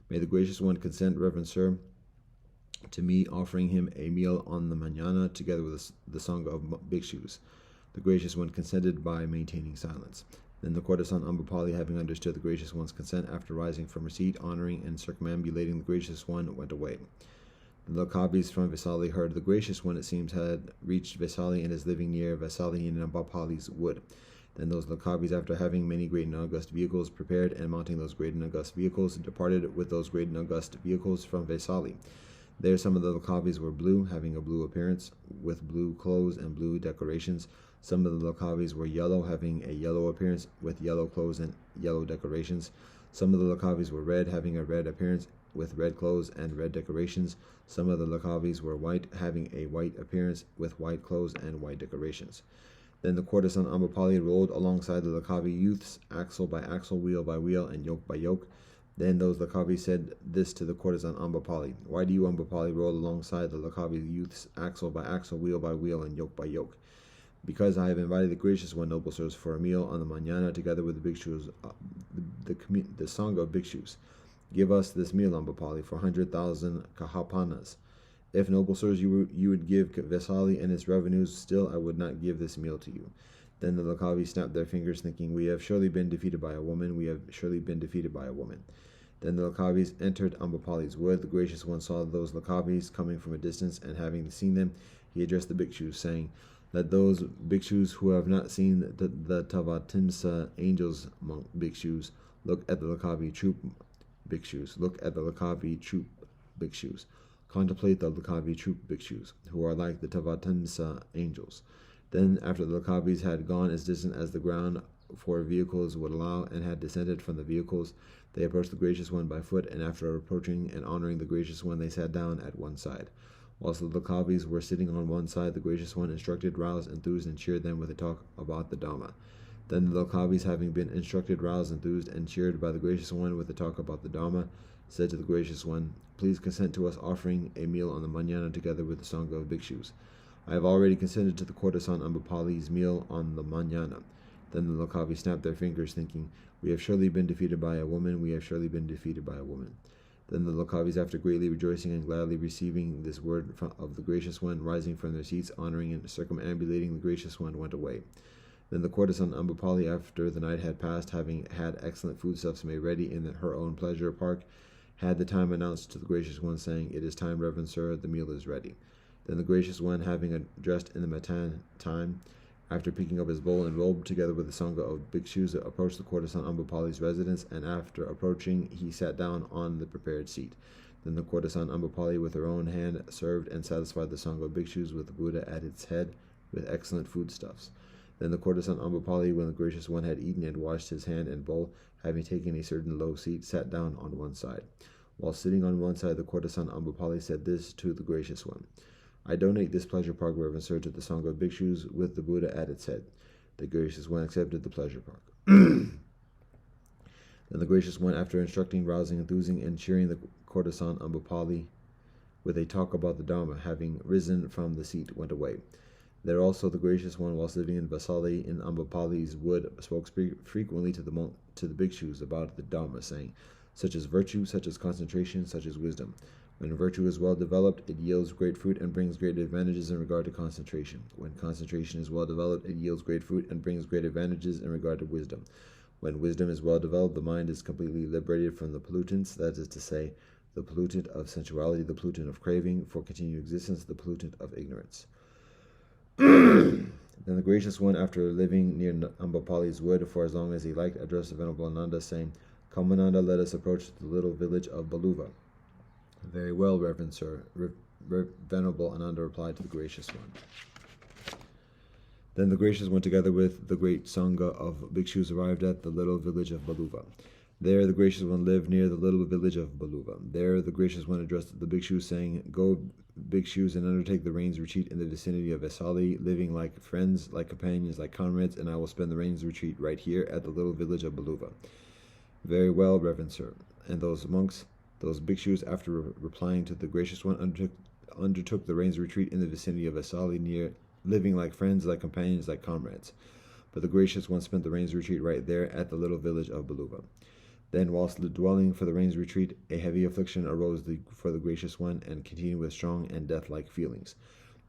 "May the gracious one consent, Reverend Sir, to me offering him a meal on the manana, together with the sangha of bhikshus." The gracious one consented by maintaining silence. Then the courtesan Ambapali, having understood the gracious one's consent, after rising from her seat, honoring and circumambulating the gracious one, went away. The Lokavis from Vesali heard the gracious one, it seems, had reached Vesali and is living near Vesali in Ambapali's wood. Then those Lokavis, after having many great and august vehicles prepared, and mounting those great and august vehicles, departed with those great and august vehicles from Vesali. There some of the Lokavis were blue, having a blue appearance, with blue clothes and blue decorations. Some of the Lokavis were yellow, having a yellow appearance, with yellow clothes and yellow decorations. Some of the Lokavis were red, having a red appearance, with red clothes and red decorations. Some of the Lokavis were white, having a white appearance, with white clothes and white decorations. Then the courtesan Ambapali rolled alongside the Lokavi youths, axle by axle, wheel by wheel, and yoke by yoke. Then those Lokavi said this to the courtesan Ambapali: "Why do you, Ambapali, roll alongside the Lokavi youths, axle by axle, wheel by wheel, and yoke by yoke?" "Because I have invited the gracious one, noble sirs, for a meal on the manana, together with the bhikshus, the sangha of bhikshus. Give us this meal, Ambapali, for 100,000 kahapanas. If, noble sirs, you would give Vesali and its revenues, still I would not give this meal to you." Then the Lokavi snapped their fingers, thinking, "We have surely been defeated by a woman. We have surely been defeated by a woman." Then the Lokavis entered Ambapali's wood. The gracious one saw those Lokavis coming from a distance, and having seen them, he addressed the bhikshus, saying, "Let those bhikshus who have not seen the Tavatimsa angels monk bhikshus look at the Lokavi troop bhikshus. Look at the Lokavi troop bhikshus. Contemplate the Lokavi troop bhikshus, who are like the Tavatimsa angels." Then, after the Lokavis had gone as distant as the ground for vehicles would allow, and had descended from the vehicles, they approached the gracious one by foot, and after approaching and honoring the gracious one, they sat down at one side. Whilst the Lokavis were sitting on one side, the gracious one instructed, roused, enthused, and cheered them with a talk about the Dhamma. Then the Lokavis, having been instructed, roused, enthused, and cheered by the gracious one with a talk about the Dhamma, said to the gracious one, "Please consent to us offering a meal on the manana together with the sangha of bhikshus." "I have already consented to the courtesan Ambapali's meal on the manana." Then the Lokavi snapped their fingers, thinking, "We have surely been defeated by a woman. We have surely been defeated by a woman." Then the Lokavis, after greatly rejoicing and gladly receiving this word of the gracious one, rising from their seats, honoring and circumambulating the gracious one, went away. Then the courtesan Ambapali, after the night had passed, having had excellent foodstuffs made ready in her own pleasure park, had the time announced to the gracious one, saying, "It is time, reverend sir, the meal is ready." Then the gracious one, having addressed in the matan time, after picking up his bowl and robe, together with the sangha of bhikshus, approached the courtesan Ambapali's residence, and after approaching, he sat down on the prepared seat. Then the courtesan Ambapali, with her own hand, served and satisfied the sangha of bhikshus with the Buddha at its head, with excellent foodstuffs. Then the courtesan Ambapali, when the gracious one had eaten and washed his hand and bowl, having taken a certain low seat, sat down on one side. While sitting on one side, the courtesan Ambapali said this to the gracious one: "I donate this pleasure park, reverend sir, to the sangha of bhikshus with the Buddha at its head." The gracious one accepted the pleasure park. Then the gracious one, after instructing, rousing, enthusing, and cheering the courtesan Ambapali with a talk about the Dhamma, having risen from the seat, went away. There also the gracious one, whilst living in Vasali in Ambapali's wood, spoke frequently to the bhikshus about the Dhamma, saying, "Such is virtue, such is concentration, such is wisdom. When virtue is well developed, it yields great fruit and brings great advantages in regard to concentration. When concentration is well developed, it yields great fruit and brings great advantages in regard to wisdom. When wisdom is well developed, the mind is completely liberated from the pollutants, that is to say, the pollutant of sensuality, the pollutant of craving for continued existence, the pollutant of ignorance." Then the gracious one, after living near Ambapali's wood for as long as he liked, addressed the Venerable Ananda, saying, "Come, Ananda, let us approach the little village of Baluva." "Very well, reverend sir," Venerable Ananda replied to the gracious one. Then the gracious one, together with the great sangha of bhikshus, arrived at the little village of Baluva. There the gracious one lived near the little village of Baluva. There the gracious one addressed the bhikshus, saying, "Go, bhikshus, and undertake the rains retreat in the vicinity of Vesali, living like friends, like companions, like comrades, and I will spend the rains retreat right here at the little village of Baluva." "Very well, reverend sir." And those monks, those bhikshus, after replying to the gracious one, undertook the rains retreat in the vicinity of Vesali, near, living like friends, like companions, like comrades. But the gracious one spent the rains retreat right there at the little village of Baluva. Then, whilst dwelling for the rains retreat, a heavy affliction arose for the gracious one, and continued with strong and death-like feelings.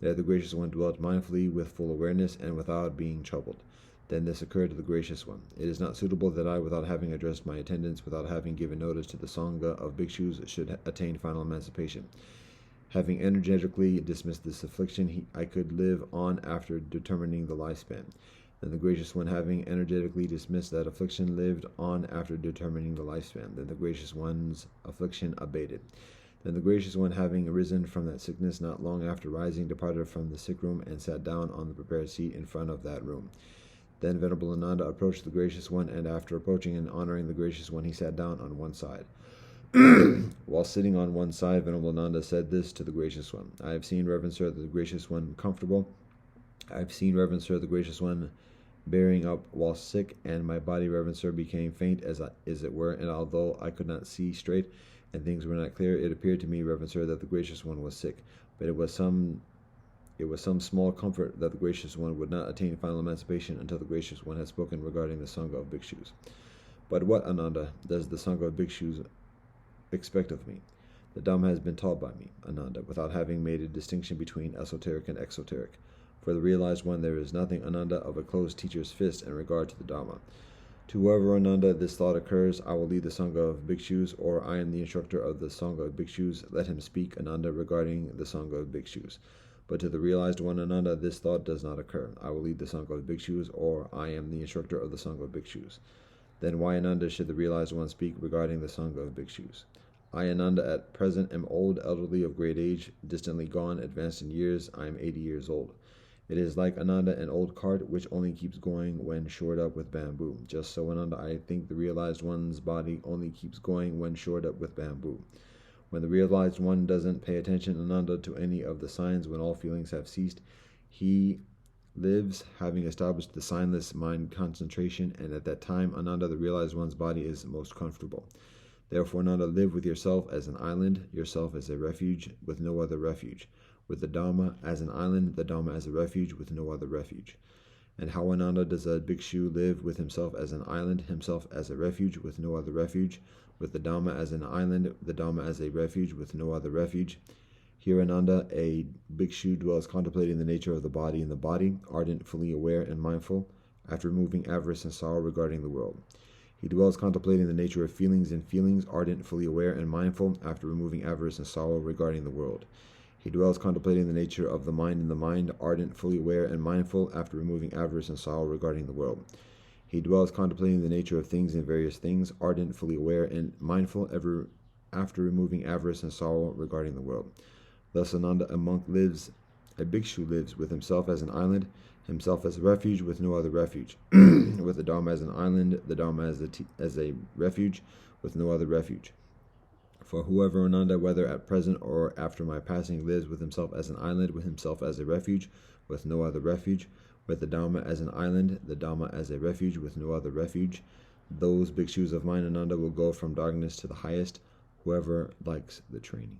There the gracious one dwelt mindfully with full awareness and without being troubled. Then this occurred to the gracious one. It is not suitable that I, without having addressed my attendants, without having given notice to the Sangha of bhikshus, should attain final emancipation. Having energetically dismissed this affliction, I could live on after determining the lifespan. Then the gracious one, having energetically dismissed that affliction, lived on after determining the lifespan. Then the gracious one's affliction abated. Then the gracious one, having arisen from that sickness, not long after rising, departed from the sick room and sat down on the prepared seat in front of that room. Then Venerable Ananda approached the gracious one, and after approaching and honoring the gracious one, he sat down on one side. While sitting on one side, Venerable Ananda said this to the gracious one: I have seen, Reverend Sir, the gracious one comfortable. I have seen, Reverend Sir, the gracious one bearing up while sick, and my body, Reverend Sir, became faint as it were, and although I could not see straight and things were not clear, it appeared to me, Reverend Sir, that the gracious one was sick. But it was some small comfort that the gracious one would not attain final emancipation until the gracious one had spoken regarding the Sangha of bhikshus. But what, Ananda, does the Sangha of bhikshus expect of me? The Dhamma has been taught by me, Ananda, without having made a distinction between esoteric and exoteric. For the realized one, there is nothing, Ananda, of a closed teacher's fist in regard to the Dhamma. To whoever, Ananda, this thought occurs, I will lead the Sangha of bhikshus, or I am the instructor of the Sangha of bhikshus. Let him speak, Ananda, regarding the Sangha of bhikshus. But to the realized one, Ananda, this thought does not occur. I will lead the Sangha of bhikshus, or I am the instructor of the Sangha of bhikshus. Then why, Ananda, should the realized one speak regarding the Sangha of bhikshus? I, Ananda, at present am old, elderly, of great age, distantly gone, advanced in years. I am 80 years old. It is like, Ananda, an old cart which only keeps going when shored up with bamboo. Just so, Ananda, I think the realized one's body only keeps going when shored up with bamboo. When the realized one doesn't pay attention, Ananda, to any of the signs, when all feelings have ceased, he lives, having established the signless mind concentration, and at that time, Ananda, the realized one's body is most comfortable. Therefore, Ananda, live with yourself as an island, yourself as a refuge, with no other refuge. With the Dhamma as an island, the Dhamma as a refuge, with no other refuge. And how, Ananda, does a bhikshu live with himself as an island, himself as a refuge, with no other refuge? With the Dhamma as an island, the Dhamma as a refuge, with no other refuge. Here, Ananda, a bhikshu dwells contemplating the nature of the body in the body, ardent, fully aware, and mindful, after removing avarice and sorrow regarding the world. He dwells contemplating the nature of feelings in feelings, ardent, fully aware, and mindful, after removing avarice and sorrow regarding the world. He dwells contemplating the nature of the mind in the mind, ardent, fully aware, and mindful, after removing avarice and sorrow regarding the world. He dwells contemplating the nature of things in various things, ardent, fully aware, and mindful, ever after removing avarice and sorrow regarding the world. Thus, Ananda, a bhikshu lives with himself as an island, himself as a refuge, with no other refuge. With the Dhamma as an island, the Dhamma as a refuge, with no other refuge. For whoever, Ananda, whether at present or after my passing, lives with himself as an island, with himself as a refuge, with no other refuge, with the Dhamma as an island, the Dhamma as a refuge, with no other refuge, those bhikshus of mine, Ananda, will go from darkness to the highest, whoever likes the training.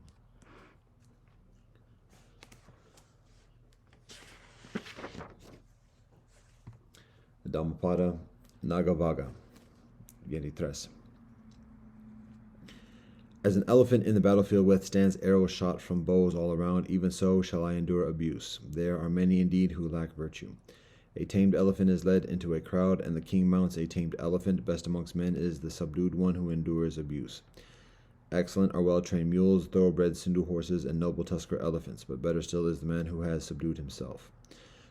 Dhammapada Nagavaga 23. As an elephant in the battlefield withstands arrows shot from bows all around, even so shall I endure abuse. There are many indeed who lack virtue. A tamed elephant is led into a crowd, and the king mounts a tamed elephant. Best amongst men is the subdued one who endures abuse. Excellent are well-trained mules, thoroughbred Sindhu horses, and noble tusker elephants, but better still is the man who has subdued himself.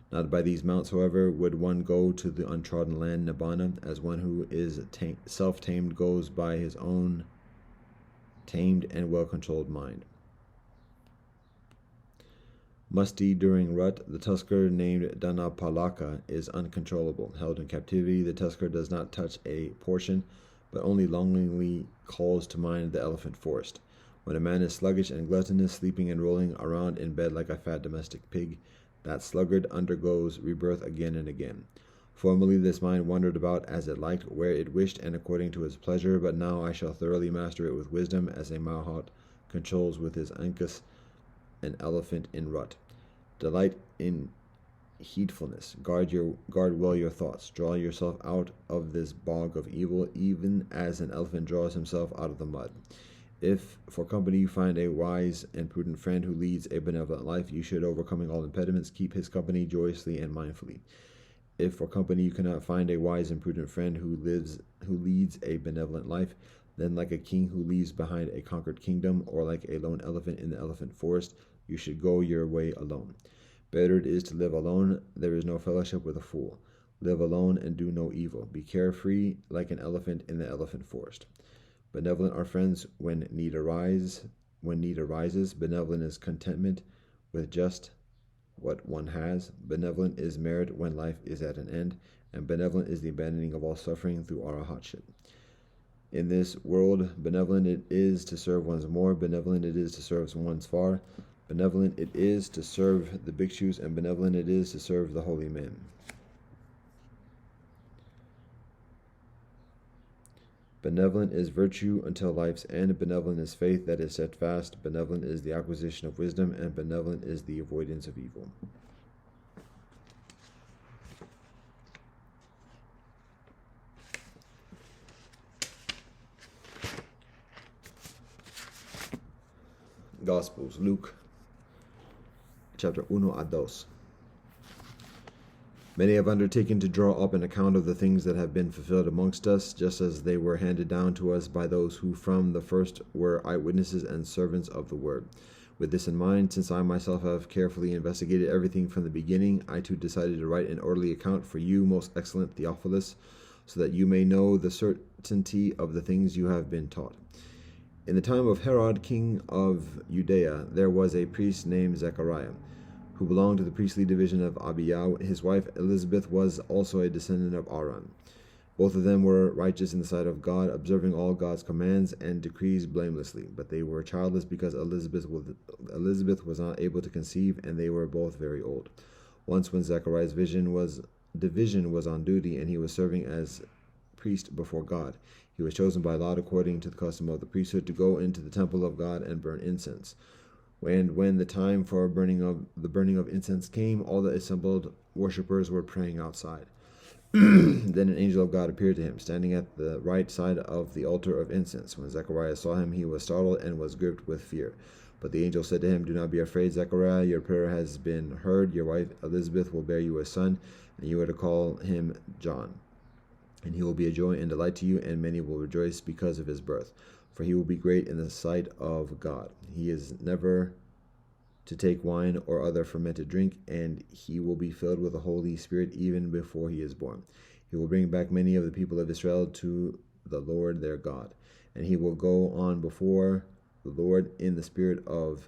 Not by these mounts, however, would one go to the untrodden land Nibbana, as one who is self-tamed goes by his own tamed and well-controlled mind. Musty during rut, the tusker named Dhanapalaka is uncontrollable. Held in captivity, the tusker does not touch a portion, but only longingly calls to mind the elephant forest. When a man is sluggish and gluttonous, sleeping and rolling around in bed like a fat domestic pig, that sluggard undergoes rebirth again and again. Formerly this mind wandered about as it liked, where it wished, and according to its pleasure, but now I shall thoroughly master it with wisdom, as a Mahat controls with his ankus an elephant in rut. Delight in heedfulness. Guard well your thoughts. Draw yourself out of this bog of evil, even as an elephant draws himself out of the mud. If for company you find a wise and prudent friend who leads a benevolent life, you should, overcoming all impediments, keep his company joyously and mindfully. If for company you cannot find a wise and prudent friend who leads a benevolent life, then like a king who leaves behind a conquered kingdom, or like a lone elephant in the elephant forest, you should go your way alone. Better it is to live alone. There is no fellowship with a fool. Live alone and do no evil. Be carefree like an elephant in the elephant forest. Benevolent are friends when need arises. Benevolent is contentment with just what one has. Benevolent is merit when life is at an end, and benevolent is the abandoning of all suffering through arahatship. In this world, benevolent it is to serve one's more, benevolent it is to serve one's far, benevolent it is to serve the bhikshus, and benevolent it is to serve the holy men. Benevolent is virtue until life's end. Benevolent is faith that is steadfast. Benevolent is the acquisition of wisdom, and benevolent is the avoidance of evil. Gospels, Luke, chapter 1 a 2. Many have undertaken to draw up an account of the things that have been fulfilled amongst us, just as they were handed down to us by those who from the first were eyewitnesses and servants of the word. With this in mind, since I myself have carefully investigated everything from the beginning, I too decided to write an orderly account for you, most excellent Theophilus, so that you may know the certainty of the things you have been taught. In the time of Herod, king of Judea, there was a priest named Zechariah, who belonged to the priestly division of Abijah. His wife Elizabeth was also a descendant of Aaron. Both of them were righteous in the sight of God, observing all God's commands and decrees blamelessly. But they were childless because Elizabeth was not able to conceive, and they were both very old. Once when Zechariah's division was on duty, and he was serving as priest before God, he was chosen by lot according to the custom of the priesthood to go into the temple of God and burn incense. When the time for the burning of incense came, all the assembled worshippers were praying outside. Then an angel of God appeared to him, standing at the right side of the altar of incense. When Zechariah saw him, he was startled and was gripped with fear. But the angel said to him, "Do not be afraid, Zechariah. Your prayer has been heard. Your wife Elizabeth will bear you a son, and you are to call him John. And he will be a joy and delight to you, and many will rejoice because of his birth. For he will be great in the sight of God. He is never to take wine or other fermented drink, and he will be filled with the Holy Spirit even before he is born. He will bring back many of the people of Israel to the Lord their God, and he will go on before the Lord in the spirit of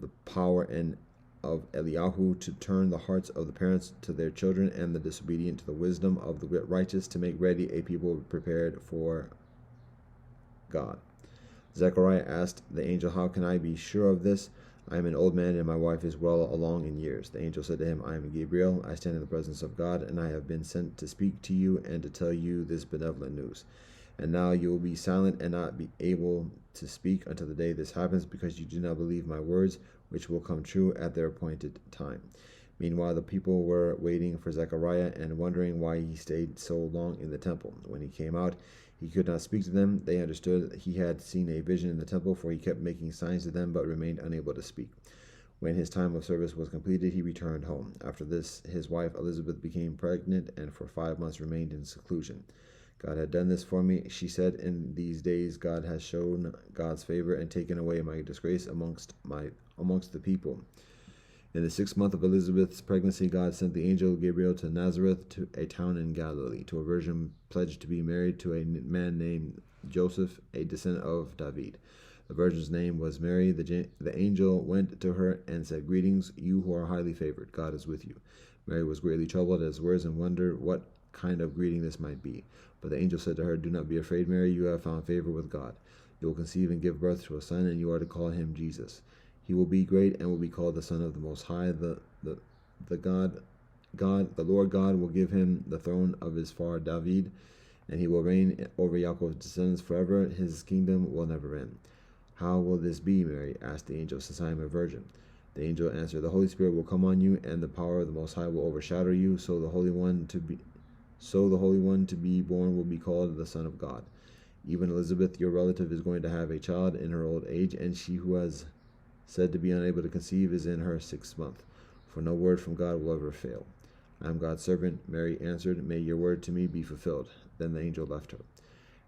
the power and of Eliyahu, to turn the hearts of the parents to their children, and the disobedient to the wisdom of the righteous, to make ready a people prepared for God." Zechariah asked the angel, "How can I be sure of this? I am an old man, and my wife is well along in years." The angel said to him, "I am Gabriel. I stand in the presence of God, and I have been sent to speak to you and to tell you this benevolent news. And now you will be silent and not be able to speak until the day this happens, because you do not believe my words, which will come true at their appointed time." Meanwhile, the people were waiting for Zechariah and wondering why he stayed so long in the temple. When he came out, he could not speak to them. They understood that he had seen a vision in the temple, for he kept making signs to them, but remained unable to speak. When his time of service was completed, he returned home. After this, his wife Elizabeth became pregnant, and for 5 months remained in seclusion. "God had done this for me," she said. "In these days God has shown God's favor and taken away my disgrace amongst the people." In the 6th month of Elizabeth's pregnancy, God sent the angel Gabriel to Nazareth, to a town in Galilee, to a virgin pledged to be married to a man named Joseph, a descendant of David. The virgin's name was Mary. The angel went to her and said, "Greetings, you who are highly favored. God is with you." Mary was greatly troubled at his words and wondered what kind of greeting this might be. But the angel said to her, "Do not be afraid, Mary. You have found favor with God. You will conceive and give birth to a son, and you are to call him Jesus. He will be great and will be called the Son of the Most High. The Lord God will give him the throne of his father David, and he will reign over Jacob's descendants forever. His kingdom will never end." "How will this be, Mary?" asked the angel, "since I am a virgin?" The angel answered, "The Holy Spirit will come on you, and the power of the Most High will overshadow you. So the Holy One to be born will be called the Son of God. Even Elizabeth, your relative, is going to have a child in her old age, and she who was said to be unable to conceive is in her 6th month, for no word from God will ever fail. I am God's servant. Mary answered, May your word to me be fulfilled. Then the angel left her.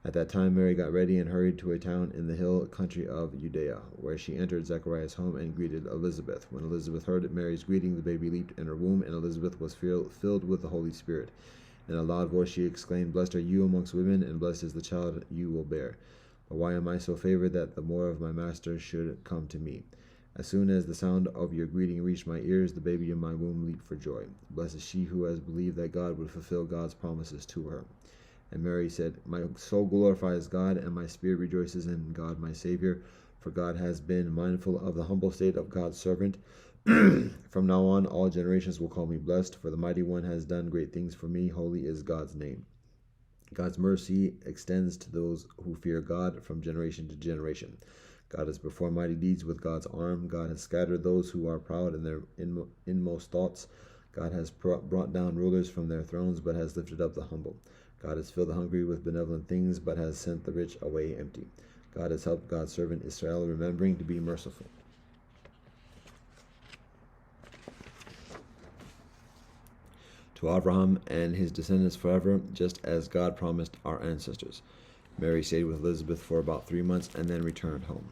At that time Mary got ready and hurried to a town in the hill country of Judea, where she entered Zechariah's home and greeted Elizabeth. When Elizabeth heard Mary's greeting, the baby leaped in her womb, and Elizabeth was filled with the Holy Spirit. In a loud voice she exclaimed, Blessed are you amongst women, and blessed is the child you will bear. But why am I so favored that the more of my master should come to me? As soon as the sound of your greeting reached my ears, the baby in my womb leaped for joy. Blessed is she who has believed that God would fulfill God's promises to her. And Mary said, My soul glorifies God, and my spirit rejoices in God my Savior, for God has been mindful of the humble state of God's servant. From now on, all generations will call me blessed, for the Mighty One has done great things for me. Holy is God's name. God's mercy extends to those who fear God from generation to generation. God has performed mighty deeds with God's arm. God has scattered those who are proud in their inmost thoughts. God has brought down rulers from their thrones, but has lifted up the humble. God has filled the hungry with benevolent things, but has sent the rich away empty. God has helped God's servant Israel, remembering to be merciful. To Abraham and his descendants forever, just as God promised our ancestors. Mary stayed with Elizabeth for about 3 months and then returned home.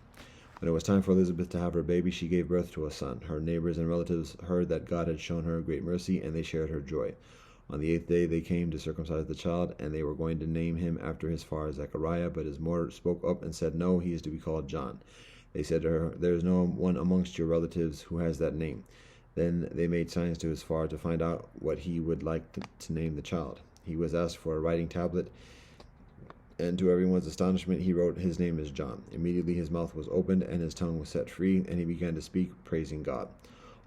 When it was time for Elizabeth to have her baby, she gave birth to a son. Her neighbors and relatives heard that God had shown her great mercy, and they shared her joy. On the 8th day they came to circumcise the child, and they were going to name him after his father Zechariah, but his mother spoke up and said, No, he is to be called John. They said to her, There is no one amongst your relatives who has that name. Then they made signs to his father to find out what he would like to name the child. He was asked for a writing tablet, and to everyone's astonishment he wrote, His name is John. Immediately his mouth was opened and his tongue was set free, and he began to speak, praising God.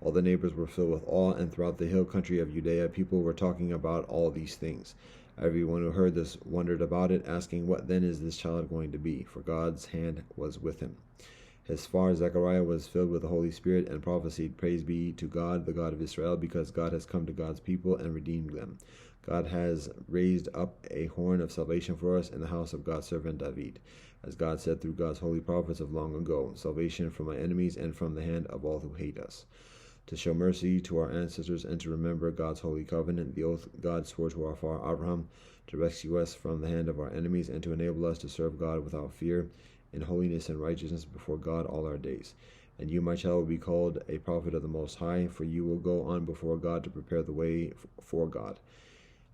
All the neighbors were filled with awe, and throughout the hill country of Judea people were talking about all these things. Everyone who heard this wondered about it, asking, What then is this child going to be? For God's hand was with him. His father Zechariah was filled with the Holy Spirit and prophesied, Praise be to God, the God of Israel, because God has come to God's people and redeemed them. God has raised up a horn of salvation for us in the house of God's servant David. As God said through God's holy prophets of long ago, salvation from my enemies and from the hand of all who hate us. To show mercy to our ancestors and to remember God's holy covenant, the oath God swore to our father Abraham, to rescue us from the hand of our enemies and to enable us to serve God without fear, in holiness and righteousness before God all our days. And you, my child, will be called a prophet of the Most High, for you will go on before God to prepare the way for God,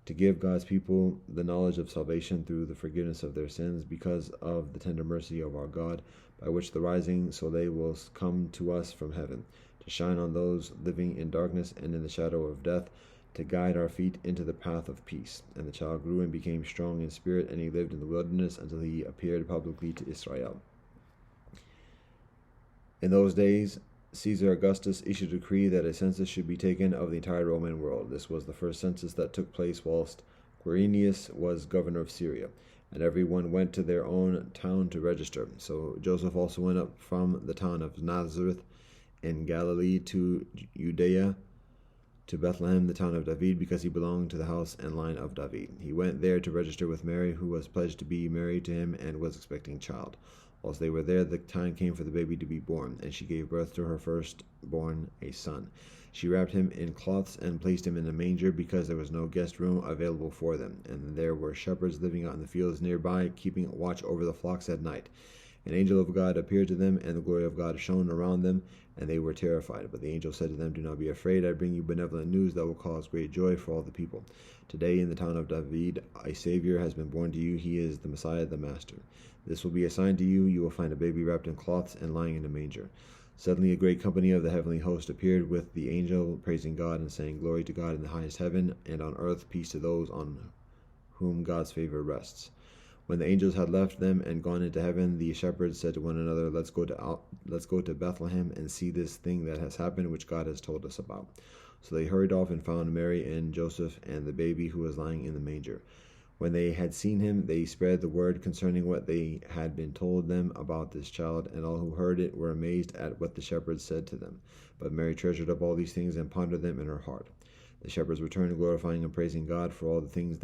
to give God's people the knowledge of salvation through the forgiveness of their sins, because of the tender mercy of our God, by which the rising soleil will come to us from heaven, to shine on those living in darkness and in the shadow of death, to guide our feet into the path of peace. And the child grew and became strong in spirit, and he lived in the wilderness until he appeared publicly to Israel. In those days, Caesar Augustus issued a decree that a census should be taken of the entire Roman world. This was the first census that took place whilst Quirinius was governor of Syria, and everyone went to their own town to register. So Joseph also went up from the town of Nazareth in Galilee to Judea, to Bethlehem, the town of David, because he belonged to the house and line of David. He went there to register with Mary, who was pledged to be married to him and was expecting a child. Whilst they were there, the time came for the baby to be born, and she gave birth to her firstborn, a son. She wrapped him in cloths and placed him in a manger, because there was no guest room available for them. And there were shepherds living out in the fields nearby, keeping watch over the flocks at night. An angel of God appeared to them, and the glory of God shone around them, and they were terrified. But the angel said to them, Do not be afraid. I bring you benevolent news that will cause great joy for all the people. Today in the town of David a Savior has been born to you. He is the Messiah, the Master. This will be a sign to you. You will find a baby wrapped in cloths and lying in a manger. Suddenly a great company of the heavenly host appeared with the angel, praising God and saying, Glory to God in the highest heaven, and on earth peace to those on whom God's favor rests. When the angels had left them and gone into heaven, the shepherds said to one another, Let's go to Bethlehem and see this thing that has happened, which God has told us about. So they hurried off and found Mary and Joseph and the baby who was lying in the manger. When they had seen him, they spread the word concerning what they had been told them about this child, and all who heard it were amazed at what the shepherds said to them. But Mary treasured up all these things and pondered them in her heart. The shepherds returned, glorifying and praising God for all the things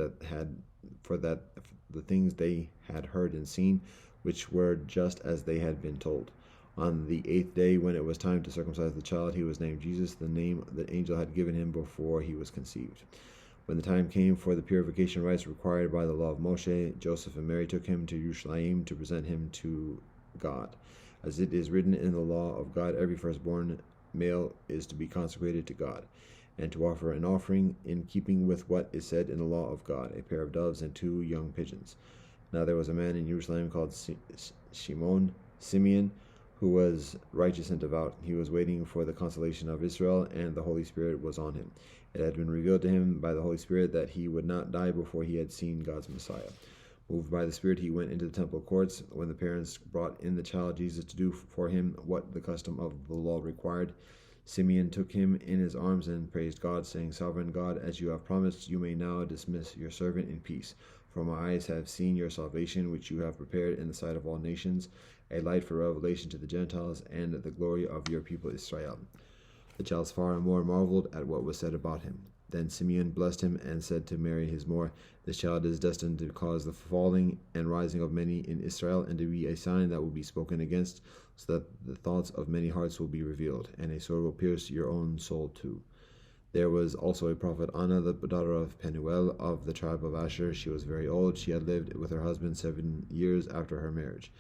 the things they had heard and seen, which were just as they had been told. On the 8th day, when it was time to circumcise the child, he was named Jesus, the name the angel had given him before he was conceived. When the time came for the purification rites required by the law of Moshe, Joseph and Mary took him to Jerusalem to present him to God. As it is written in the law of God, every firstborn male is to be consecrated to God, and to offer an offering in keeping with what is said in the law of God, a pair of doves and 2 young pigeons. Now there was a man in Jerusalem called Simeon, who was righteous and devout. He was waiting for the consolation of Israel, and the Holy Spirit was on him. It had been revealed to him by the Holy Spirit that he would not die before he had seen God's Messiah. Moved by the Spirit, he went into the temple courts. When the parents brought in the child Jesus to do for him what the custom of the law required, Simeon took him in his arms and praised God, saying, Sovereign God, as you have promised, you may now dismiss your servant in peace. For my eyes have seen your salvation, which you have prepared in the sight of all nations, a light for revelation to the Gentiles, and the glory of your people Israel. The child far more marveled at what was said about him. Then Simeon blessed him and said to Mary his mother, This child is destined to cause the falling and rising of many in Israel, and to be a sign that will be spoken against, so that the thoughts of many hearts will be revealed, and a sword will pierce your own soul too. There was also a prophet, Anna, the daughter of Penuel of the tribe of Asher. She was very old. She had lived with her husband 7 years after her marriage,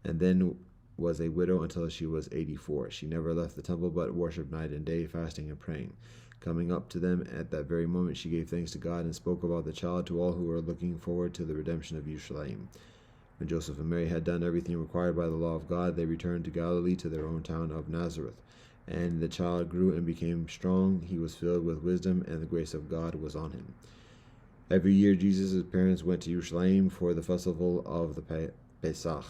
and then was a widow until she was 84. She never left the temple, but worshipped night and day, fasting and praying. Coming up to them at that very moment, she gave thanks to God and spoke about the child to all who were looking forward to the redemption of Jerusalem. When Joseph and Mary had done everything required by the law of God, they returned to Galilee, to their own town of Nazareth. And the child grew and became strong. He was filled with wisdom, and the grace of God was on him. Every year Jesus' parents went to Jerusalem for the festival of the Pesach.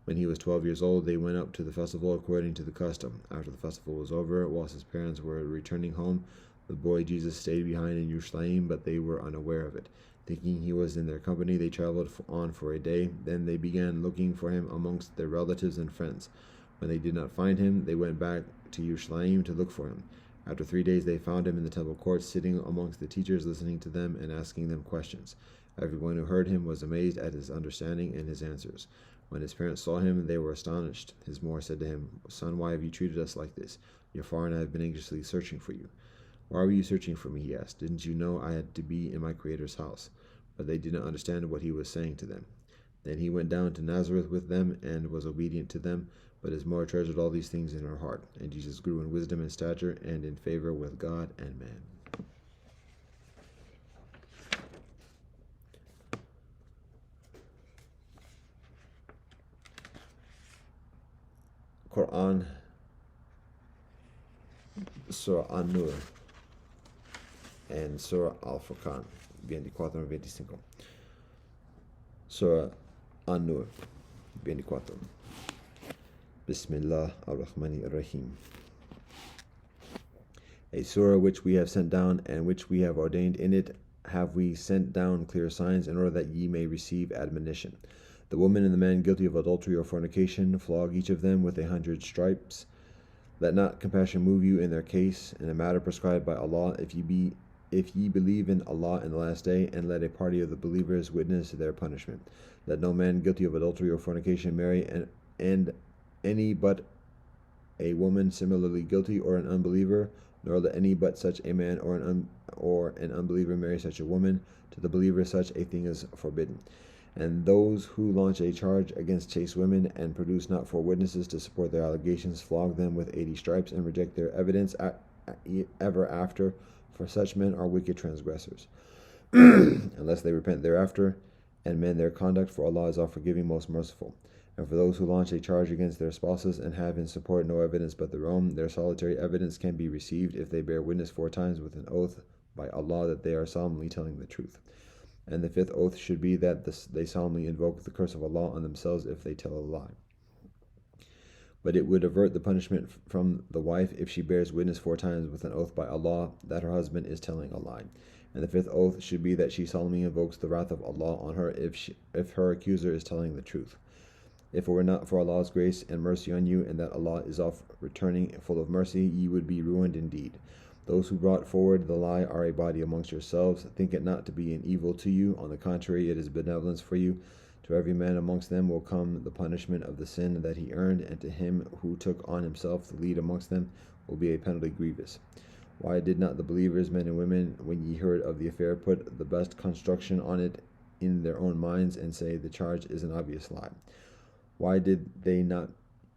When he was 12 years old, they went up to the festival according to the custom. After the festival was over, whilst his parents were returning home, the boy Jesus stayed behind in Jerusalem, but they were unaware of it. Thinking he was in their company, they traveled on for a day. Then they began looking for him amongst their relatives and friends. When they did not find him, they went back to Jerusalem to look for him. After 3 days, they found him in the temple courts, sitting amongst the teachers, listening to them and asking them questions. Everyone who heard him was amazed at his understanding and his answers. When his parents saw him, they were astonished. His mother said to him, Son, why have you treated us like this? Your father and I have been anxiously searching for you. Why were you searching for me? He asked. Didn't you know I had to be in my Creator's house? But they did not understand what he was saying to them. Then he went down to Nazareth with them and was obedient to them. But his mother treasured all these things in her heart. And Jesus grew in wisdom and stature and in favor with God and man. Quran, Surah An-Nur and Surah Al-Furqan, 24 and 25. Surah An-Nur, 24. Bismillah ar-Rahman ar-Rahim. A surah which we have sent down and which we have ordained. In it have we sent down clear signs in order that ye may receive admonition. The woman and the man guilty of adultery or fornication, flog each of them with 100 stripes. Let not compassion move you in their case, in a matter prescribed by Allah, if ye believe in Allah and the last day, and let a party of the believers witness their punishment. Let no man guilty of adultery or fornication marry and any but a woman similarly guilty, or an unbeliever, nor let any but such a man or an unbeliever marry such a woman. To the believer such a thing is forbidden. And those who launch a charge against chaste women and produce not 4 witnesses to support their allegations, flog them with 80 stripes and reject their evidence ever after, for such men are wicked transgressors. Unless they repent thereafter and mend their conduct, for Allah is all-forgiving, most merciful. And for those who launch a charge against their spouses and have in support no evidence but their own, their solitary evidence can be received if they bear witness 4 times with an oath by Allah that they are solemnly telling the truth. And the 5th oath should be that they solemnly invoke the curse of Allah on themselves if they tell a lie. But it would avert the punishment from the wife if she bears witness 4 times with an oath by Allah that her husband is telling a lie. And the 5th oath should be that she solemnly invokes the wrath of Allah on her if her accuser is telling the truth. If it were not for Allah's grace and mercy on you, and that Allah is oft returning full of mercy, ye would be ruined indeed. Those who brought forward the lie are a body amongst yourselves. Think it not to be an evil to you. On the contrary, it is benevolence for you, To every man amongst them will come the punishment of the sin that he earned, and to him who took on himself the lead amongst them will be a penalty grievous. Why did not the believers, men and women, when ye heard of the affair, put the best construction on it in their own minds, and say, the charge is an obvious lie? Why did they not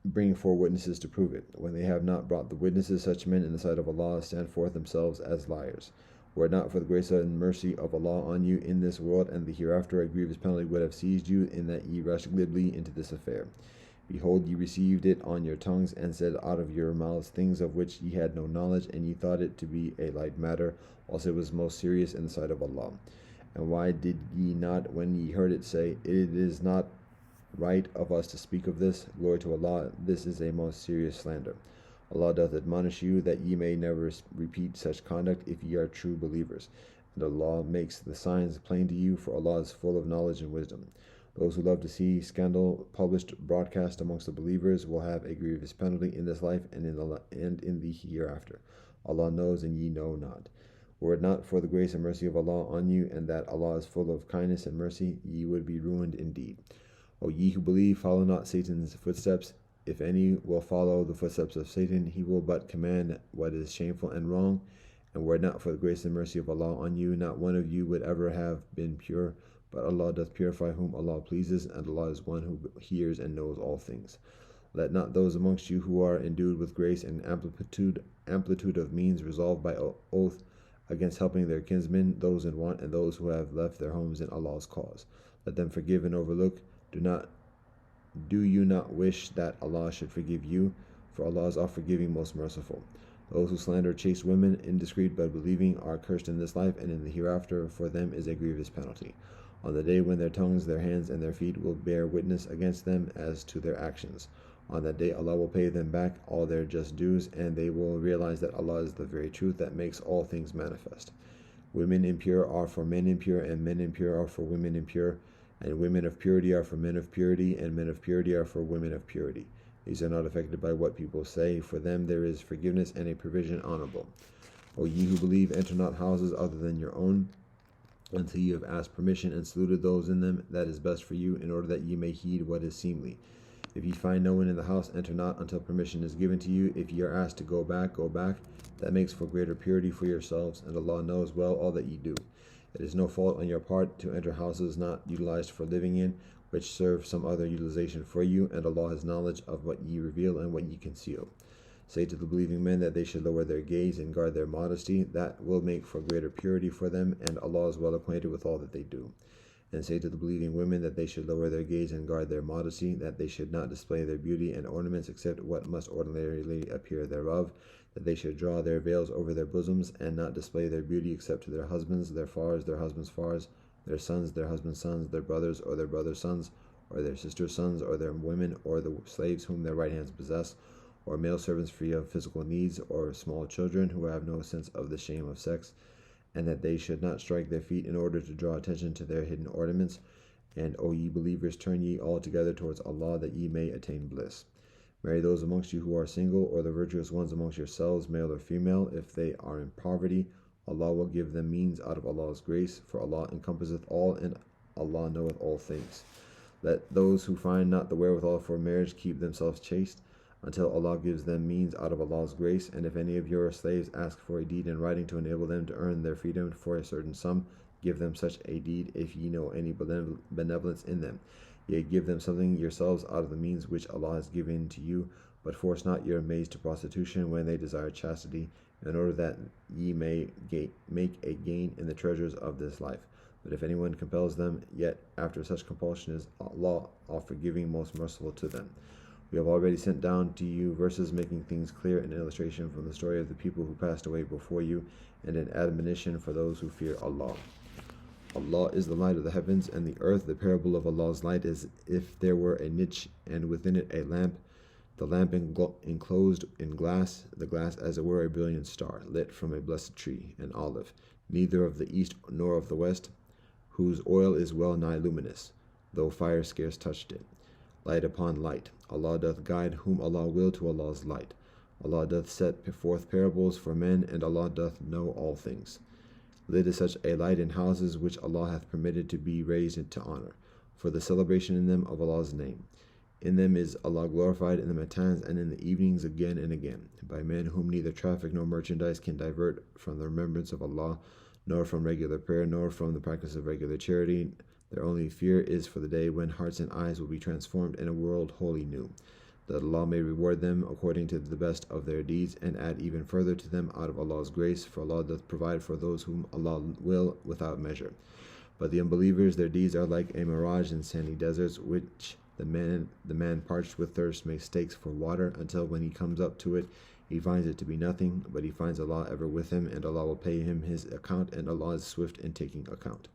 bring 4 witnesses to prove it? When they have not brought the witnesses, such men in the sight of Allah stand forth themselves as liars. Were it not for the grace and mercy of Allah on you in this world and the hereafter, a grievous penalty would have seized you, in that ye rushed glibly into this affair. Behold, ye received it on your tongues, and said out of your mouths things of which ye had no knowledge, and ye thought it to be a light matter, whilst it was most serious in the sight of Allah. And why did ye not, when ye heard it, say, it is not right of us to speak of this? Glory to Allah, this is a most serious slander. Allah doth admonish you that ye may never repeat such conduct if ye are true believers. And Allah makes the signs plain to you, for Allah is full of knowledge and wisdom. Those who love to see scandal published broadcast amongst the believers will have a grievous penalty in this life and in the hereafter. Allah knows and ye know not. Were it not for the grace and mercy of Allah on you, and that Allah is full of kindness and mercy, ye would be ruined indeed. O ye who believe, follow not Satan's footsteps. If any will follow the footsteps of Satan, he will but command what is shameful and wrong. And were it not for the grace and mercy of Allah on you, not one of you would ever have been pure. But Allah doth purify whom Allah pleases, and Allah is one who hears and knows all things. Let not those amongst you who are endued with grace and amplitude of means resolve by oath against helping their kinsmen, those in want, and those who have left their homes in Allah's cause. Let them forgive and overlook. Do you not wish that Allah should forgive you? For Allah is all-forgiving, most merciful. Those who slander chaste women, indiscreet but believing, are cursed in this life, and in the hereafter for them is a grievous penalty. On the day when their tongues, their hands, and their feet will bear witness against them as to their actions. On that day Allah will pay them back all their just dues, and they will realize that Allah is the very truth that makes all things manifest. Women impure are for men impure, and men impure are for women impure, and women of purity are for men of purity, and men of purity are for women of purity. These are not affected by what people say. For them there is forgiveness and a provision honorable. O ye who believe, enter not houses other than your own, until ye have asked permission and saluted those in them that is best for you, in order that ye may heed what is seemly. If ye find no one in the house, enter not until permission is given to you. If ye are asked to go back, go back. That makes for greater purity for yourselves, and Allah knows well all that ye do. It is no fault on your part to enter houses not utilized for living in, which serve some other utilization for you, and Allah has knowledge of what ye reveal and what ye conceal. Say to the believing men that they should lower their gaze and guard their modesty. That will make for greater purity for them, and Allah is well acquainted with all that they do. And say to the believing women that they should lower their gaze and guard their modesty, that they should not display their beauty and ornaments except what must ordinarily appear thereof, that they should draw their veils over their bosoms, and not display their beauty except to their husbands, their fars, their husbands' fars, their sons, their husbands' sons, their brothers, or their brothers' sons, or their sisters' sons, or their women, or the slaves whom their right hands possess, or male servants free of physical needs, or small children who have no sense of the shame of sex, and that they should not strike their feet in order to draw attention to their hidden ornaments. And, O ye believers, turn ye altogether towards Allah, that ye may attain bliss. Marry those amongst you who are single, or the virtuous ones amongst yourselves, male or female. If they are in poverty, Allah will give them means out of Allah's grace, for Allah encompasseth all, and Allah knoweth all things. Let those who find not the wherewithal for marriage keep themselves chaste, until Allah gives them means out of Allah's grace. And if any of your slaves ask for a deed in writing to enable them to earn their freedom for a certain sum, give them such a deed if ye know any benevolence in them. Yea, give them something yourselves out of the means which Allah has given to you, but force not your maids to prostitution when they desire chastity, in order that ye may make a gain in the treasures of this life. But if anyone compels them, yet after such compulsion is Allah all-forgiving, most merciful to them. We have already sent down to you verses making things clear, an illustration from the story of the people who passed away before you, and an admonition for those who fear Allah. Allah is the light of the heavens and the earth. The parable of Allah's light is if there were a niche, and within it a lamp, the lamp enclosed in glass, the glass as it were a brilliant star, lit from a blessed tree, an olive, neither of the east nor of the west, whose oil is well nigh luminous, though fire scarce touched it. Light upon light. Allah doth guide whom Allah will to Allah's light. Allah doth set forth parables for men, and Allah doth know all things. Lit is such a light in houses which Allah hath permitted to be raised to honor. for the celebration in them of Allah's name. In them is Allah glorified in the matins and in the evenings again and again, by men whom neither traffic nor merchandise can divert from the remembrance of Allah, nor from regular prayer, nor from the practice of regular charity. Their only fear is for the day when hearts and eyes will be transformed in a world wholly new, that Allah may reward them according to the best of their deeds, and add even further to them out of Allah's grace, for Allah doth provide for those whom Allah will without measure. But the unbelievers, their deeds are like a mirage in sandy deserts, which the man parched with thirst mistakes for water, until when he comes up to it, he finds it to be nothing, but he finds Allah ever with him, and Allah will pay him his account, and Allah is swift in taking account.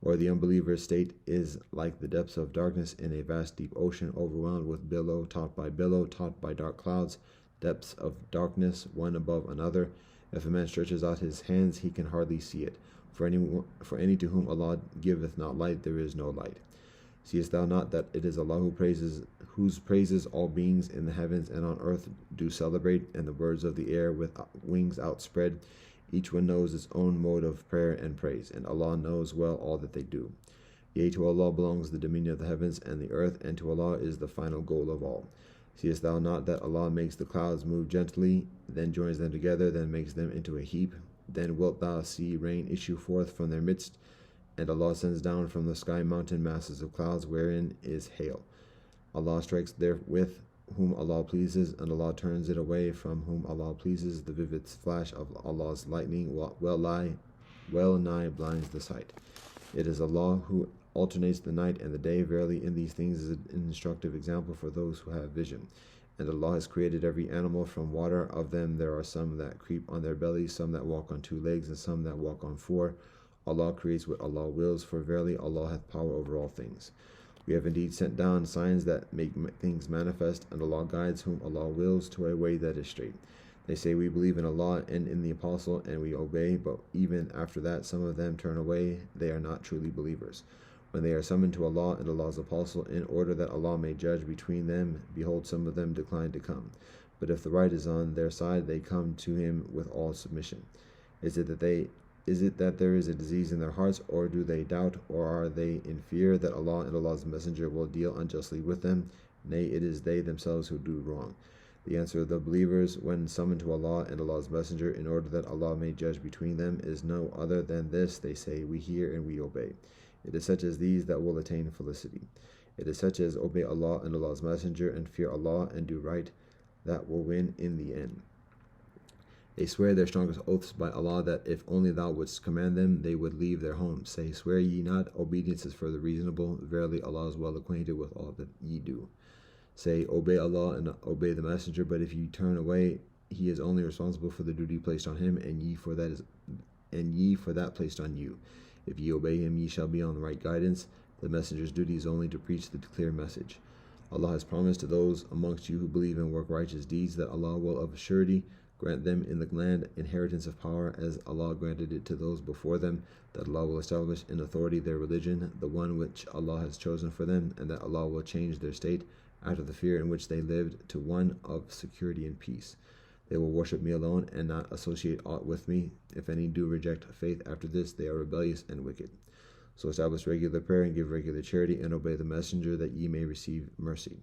Or the unbeliever's state is like the depths of darkness in a vast deep ocean, overwhelmed with billow, topped by dark clouds, depths of darkness, one above another. If a man stretches out his hands, he can hardly see it. For any to whom Allah giveth not light, there is no light. Seest thou not that it is Allah whose praises all beings in the heavens and on earth do celebrate, and the birds of the air with wings outspread? Each one knows its own mode of prayer and praise, and Allah knows well all that they do. Yea, to Allah belongs the dominion of the heavens and the earth, and to Allah is the final goal of all. Seest thou not that Allah makes the clouds move gently, then joins them together, then makes them into a heap? Then wilt thou see rain issue forth from their midst, and Allah sends down from the sky mountain masses of clouds, wherein is hail. Allah strikes therewith whom Allah pleases, and Allah turns it away from whom Allah pleases. The vivid flash of Allah's lightning well nigh blinds the sight. It is Allah who alternates the night and the day. Verily, in these things is an instructive example for those who have vision. And Allah has created every animal from water. Of them there are some that creep on their bellies, some that walk on 2 legs, and some that walk on 4. Allah creates what Allah wills, for verily Allah hath power over all things. We have indeed sent down signs that make things manifest, and Allah guides whom Allah wills to a way that is straight. They say, we believe in Allah and in the Apostle, and we obey, but even after that some of them turn away. They are not truly believers. When they are summoned to Allah and Allah's Apostle in order that Allah may judge between them, behold, some of them decline to come. But if the right is on their side, they come to him with all submission. Is it that there is a disease in their hearts, or do they doubt, or are they in fear that Allah and Allah's Messenger will deal unjustly with them? Nay, it is they themselves who do wrong. The answer of the believers, when summoned to Allah and Allah's Messenger in order that Allah may judge between them, is no other than this: they say, we hear and we obey. It is such as these that will attain felicity. It is such as obey Allah and Allah's Messenger and fear Allah and do right that will win in the end. They swear their strongest oaths by Allah that if only thou wouldst command them, they would leave their homes. Say, swear ye not, obedience is for the reasonable. Verily Allah is well acquainted with all that ye do. Say, obey Allah and obey the Messenger, but if ye turn away, he is only responsible for the duty placed on him, and ye for that placed on you. If ye obey him, ye shall be on the right guidance. The Messenger's duty is only to preach the clear message. Allah has promised to those amongst you who believe and work righteous deeds that Allah will of a surety grant them in the land inheritance of power, as Allah granted it to those before them, that Allah will establish in authority their religion, the one which Allah has chosen for them, and that Allah will change their state out of the fear in which they lived to one of security and peace. They will worship me alone and not associate aught with me. If any do reject faith after this, they are rebellious and wicked. So establish regular prayer and give regular charity, and obey the Messenger, that ye may receive mercy.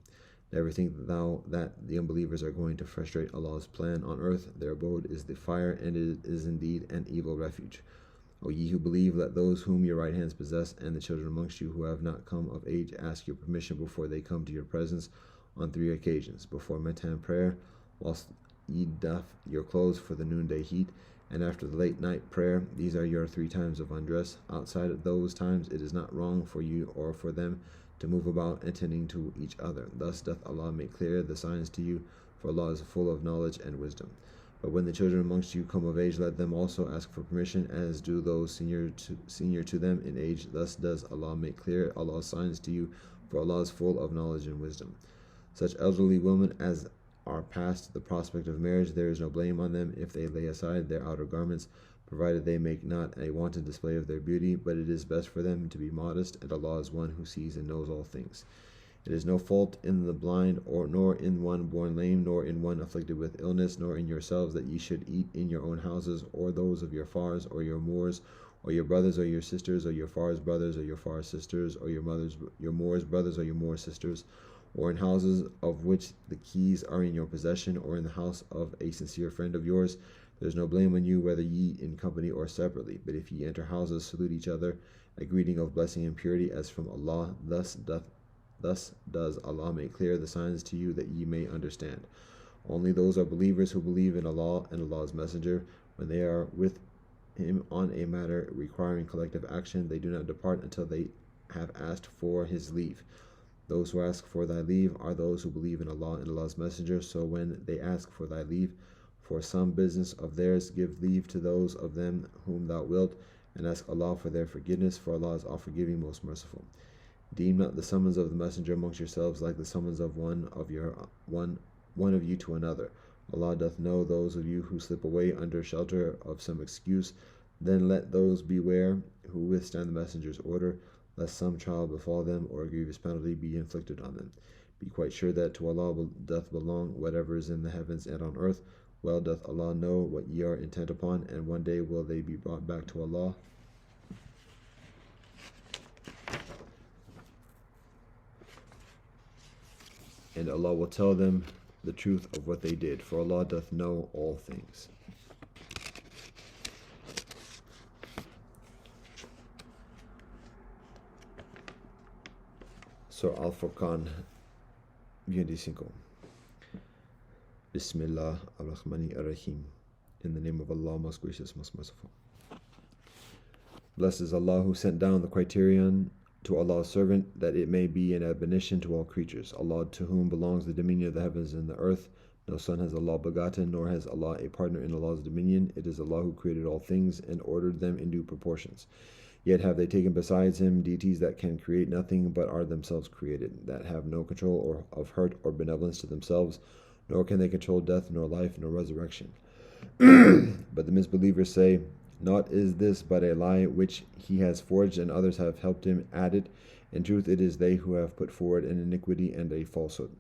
Never think thou that the unbelievers are going to frustrate Allah's plan on earth. Their abode is the fire, and it is indeed an evil refuge. O ye who believe, let those whom your right hands possess, and the children amongst you who have not come of age, ask your permission before they come to your presence on 3 occasions: before matin prayer, whilst ye doff your clothes for the noonday heat, and after the late night prayer. These are your 3 times of undress. Outside of those times it is not wrong for you or for them to move about, attending to each other. Thus doth Allah make clear the signs to you, for Allah is full of knowledge and wisdom. But when the children amongst you come of age, let them also ask for permission, as do those senior to them in age. Thus does Allah make clear Allah's signs to you, for Allah is full of knowledge and wisdom. Such elderly women as are past the prospect of marriage, there is no blame on them if they lay aside their outer garments, provided they make not a wanton display of their beauty, but it is best for them to be modest, and Allah is one who sees and knows all things. It is no fault in the blind, nor in one born lame, nor in one afflicted with illness, nor in yourselves that ye should eat in your own houses, or those of your fathers, or your moors, or your brothers, or your sisters, or your fathers' brothers, or your fathers' sisters, or your moors' brothers, or your moors' sisters, or in houses of which the keys are in your possession, or in the house of a sincere friend of yours. There is no blame on you, whether ye in company or separately. But if ye enter houses, salute each other, a greeting of blessing and purity as from Allah. Thus does Allah make clear the signs to you that ye may understand. Only those are believers who believe in Allah and Allah's Messenger. When they are with him on a matter requiring collective action, they do not depart until they have asked for his leave. Those who ask for thy leave are those who believe in Allah and Allah's Messenger. So when they ask for thy leave for some business of theirs, give leave to those of them whom thou wilt, and ask Allah for their forgiveness, for Allah is all-forgiving, most merciful. Deem not the summons of the messenger amongst yourselves like the summons of one of you to another. Allah doth know those of you who slip away under shelter of some excuse. Then let those beware who withstand the messenger's order, lest some trial befall them, or a grievous penalty be inflicted on them. Be quite sure that to Allah doth belong whatever is in the heavens and on earth. Well doth Allah know what ye are intent upon, and one day will they be brought back to Allah. And Allah will tell them the truth of what they did, for Allah doth know all things. Surah Al-Furqan 25. Bismillah ar-Rahmani ar-Rahim. In the name of Allah, most gracious, most merciful. Blessed is Allah who sent down the criterion to Allah's servant, that it may be an admonition to all creatures. Allah, to whom belongs the dominion of the heavens and the earth. No son has Allah begotten, nor has Allah a partner in Allah's dominion. It is Allah who created all things and ordered them in due proportions. Yet have they taken besides him deities that can create nothing, but are themselves created, that have no control of hurt or benevolence to themselves, nor can they control death, nor life, nor resurrection. But the misbelievers say, naught is this but a lie which he has forged, and others have helped him add it. In truth, it is they who have put forward an iniquity and a falsehood.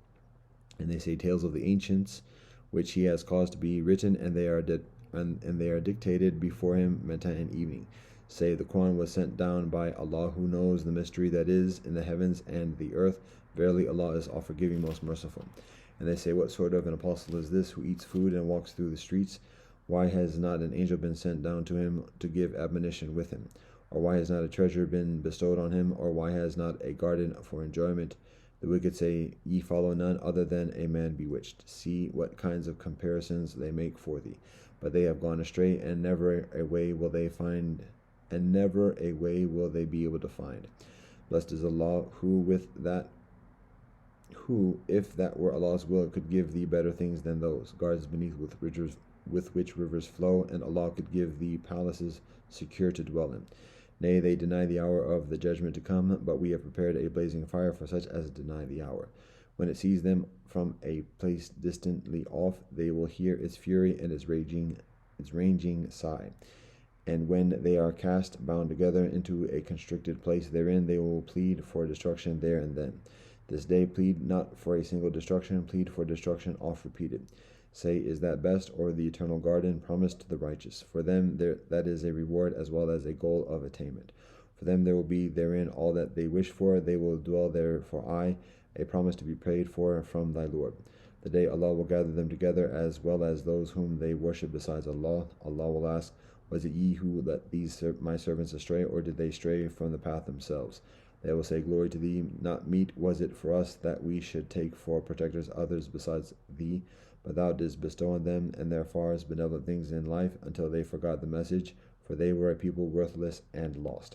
And they say tales of the ancients, which he has caused to be written, and they are dictated before him midnight and evening. Say, the Quran was sent down by Allah, who knows the mystery that is in the heavens and the earth. Verily, Allah is all-forgiving, most merciful. And they say, what sort of an apostle is this who eats food and walks through the streets? Why has not an angel been sent down to him to give admonition with him? Or why has not a treasure been bestowed on him? Or why has not a garden for enjoyment? The wicked say, ye follow none other than a man bewitched. See what kinds of comparisons they make for thee. But they have gone astray, and never a way will they be able to find. Blessed is Allah, who, if that were Allah's will, could give thee better things than those, gardens beneath with which rivers flow, and Allah could give thee palaces secure to dwell in. Nay, they deny the hour of the judgment to come, but we have prepared a blazing fire for such as deny the hour. When it sees them from a place distantly off, they will hear its fury and its raging sigh. And when they are cast, bound together, into a constricted place therein, they will plead for destruction there and then. This day plead not for a single destruction, plead for destruction oft repeated. Say, is that best, or the eternal garden promised to the righteous? For them that is a reward as well as a goal of attainment. For them there will be therein all that they wish for, they will dwell there for aye, a promise to be prayed for from thy Lord. The day Allah will gather them together, as well as those whom they worship besides Allah. Allah will ask, was it ye who let these my servants astray, or did they stray from the path themselves? They will say, glory to thee, not meet was it for us that we should take for protectors others besides thee, but thou didst bestow on them and their fathers benevolent things in life, until they forgot the message, for they were a people worthless and lost.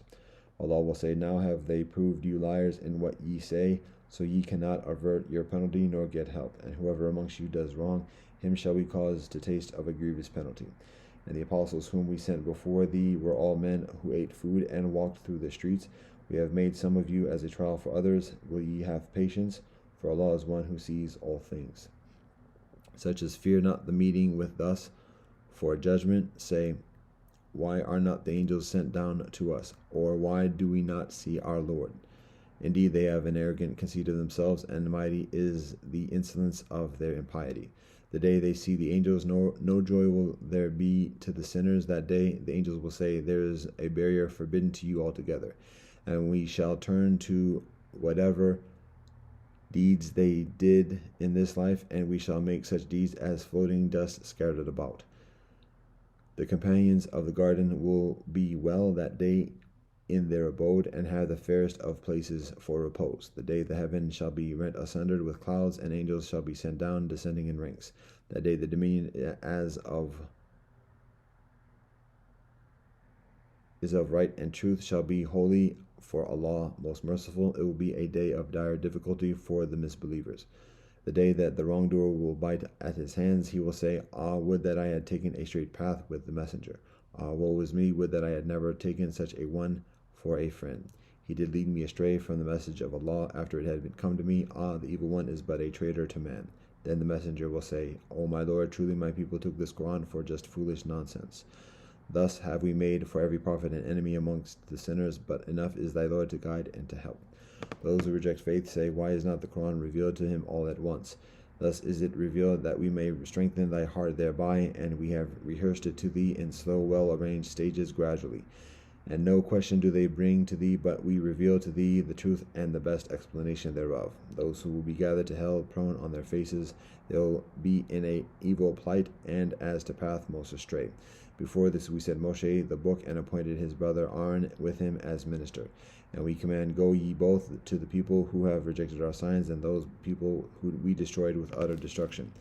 Allah will say, now have they proved you liars in what ye say, so ye cannot avert your penalty nor get help, and whoever amongst you does wrong, him shall we cause to taste of a grievous penalty. And the apostles whom we sent before thee were all men who ate food and walked through the streets. We have made some of you as a trial for others. Will ye have patience? For Allah is one who sees all things. Such as fear not the meeting with us for judgment. Say, why are not the angels sent down to us? Or why do we not see our Lord? Indeed, they have an arrogant conceit of themselves, and mighty is the insolence of their impiety. The day they see the angels, no joy will there be to the sinners. That day the angels will say, there is a barrier forbidden to you altogether. And we shall turn to whatever deeds they did in this life, and we shall make such deeds as floating dust scattered about. The companions of the garden will be well that day in their abode, and have the fairest of places for repose. The day the heaven shall be rent asunder with clouds, and angels shall be sent down, descending in ranks. That day the dominion is of right and truth shall be holy for Allah most merciful. It will be a day of dire difficulty for the misbelievers. The day that the wrongdoer will bite at his hands, he will say, ah, would that I had taken a straight path with the messenger. Ah, woe is me, would that I had never taken such a one for a friend. He did lead me astray from the message of Allah after it had come to me. Ah, the evil one is but a traitor to man. Then the messenger will say, O my Lord, truly my people took this Quran for just foolish nonsense. Thus have we made for every prophet an enemy amongst the sinners, but enough is thy Lord to guide and to help. Those who reject faith say, why is not the Quran revealed to him all at once? Thus is it revealed that we may strengthen thy heart thereby, and we have rehearsed it to thee in slow, well-arranged stages gradually. And no question do they bring to thee, but we reveal to thee the truth and the best explanation thereof. Those who will be gathered to hell prone on their faces, they'll be in a evil plight, and as to path most astray. Before this we sent Moshe the book, and appointed his brother Aaron with him as minister. And we command, go ye both to the people who have rejected our signs, and those people who we destroyed with utter destruction.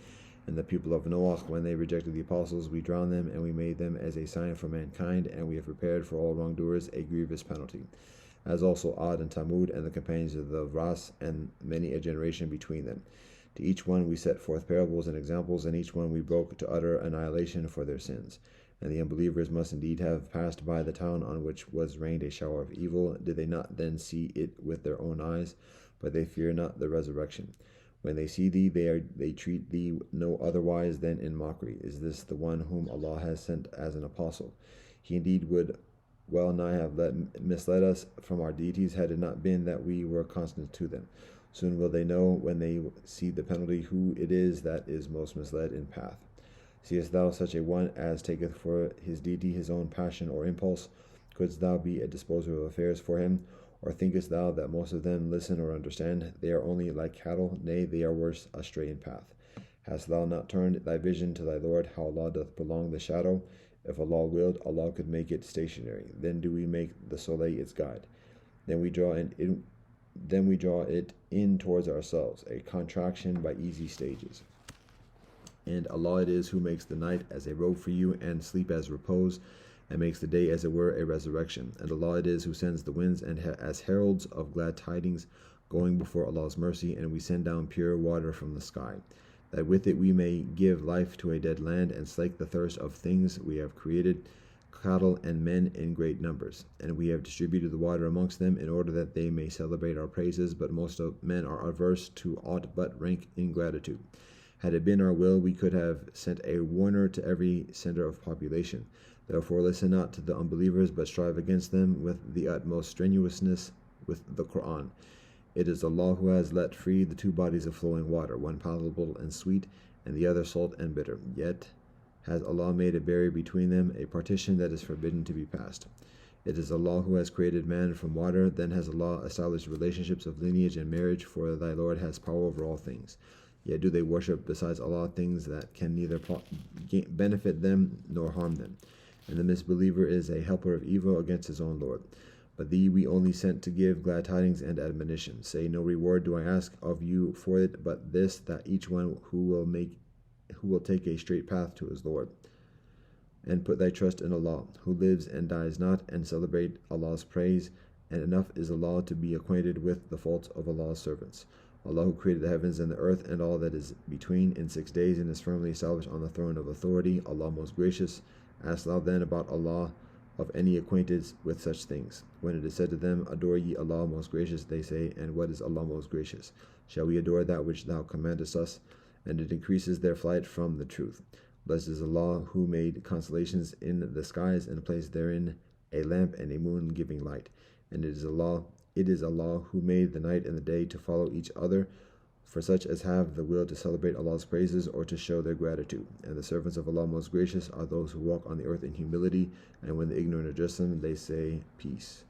And the people of Noah, when they rejected the apostles, we drowned them, and we made them as a sign for mankind, and we have prepared for all wrongdoers a grievous penalty. As also Ad and Tamud, and the companions of the Ras, and many a generation between them. To each one we set forth parables and examples, and each one we broke to utter annihilation for their sins. And the unbelievers must indeed have passed by the town on which was rained a shower of evil. Did they not then see it with their own eyes? But they fear not the resurrection. When they see thee, they treat thee no otherwise than in mockery. Is this the one whom Allah has sent as an apostle? He indeed would well nigh have misled us from our deities, had it not been that we were constant to them. Soon will they know, when they see the penalty, who it is that is most misled in path. Seest thou such a one as taketh for his deity his own passion or impulse? Couldst thou be a disposer of affairs for him? Or thinkest thou that most of them listen or understand? They are only like cattle, nay, they are worse, astray in path. Hast thou not turned thy vision to thy Lord, how Allah doth prolong the shadow? If Allah willed, Allah could make it stationary. Then do we make the soleil its guide. Then we draw it in towards ourselves, a contraction by easy stages. And Allah it is who makes the night as a robe for you, and sleep as repose, and makes the day as it were a resurrection. And Allah it is who sends the winds and as heralds of glad tidings, going before Allah's mercy, and we send down pure water from the sky, that with it we may give life to a dead land, and slake the thirst of things we have created, cattle and men in great numbers. And we have distributed the water amongst them, in order that they may celebrate our praises, but most of men are averse to aught but rank ingratitude. Had it been our will, we could have sent a warner to every center of population. Therefore listen not to the unbelievers, but strive against them with the utmost strenuousness with the Quran. It is Allah who has let free the two bodies of flowing water, one palatable and sweet, and the other salt and bitter. Yet has Allah made a barrier between them, a partition that is forbidden to be passed. It is Allah who has created man from water. Then has Allah established relationships of lineage and marriage, for thy Lord has power over all things. Yet do they worship besides Allah things that can neither benefit them nor harm them. And the misbeliever is a helper of evil against his own Lord. But thee we only sent to give glad tidings and admonition. Say, no reward do I ask of you for it, but this, that each one who will take a straight path to his Lord, and put thy trust in Allah, who lives and dies not, and celebrate Allah's praise. And enough is Allah to be acquainted with the faults of Allah's servants. Allah who created the heavens and the earth and all that is between in 6 days, and is firmly established on the throne of authority, Allah most gracious. Ask thou then about Allah of any acquaintance with such things. When it is said to them, adore ye Allah most gracious, they say, and what is Allah most gracious? Shall we adore that which thou commandest us? And it increases their flight from the truth. Blessed is Allah who made constellations in the skies, and placed therein a lamp and a moon giving light. And it is Allah It is Allah who made the night and the day to follow each other, for such as have the will to celebrate Allah's praises or to show their gratitude. And the servants of Allah most gracious are those who walk on the earth in humility, and when the ignorant address them, they say peace.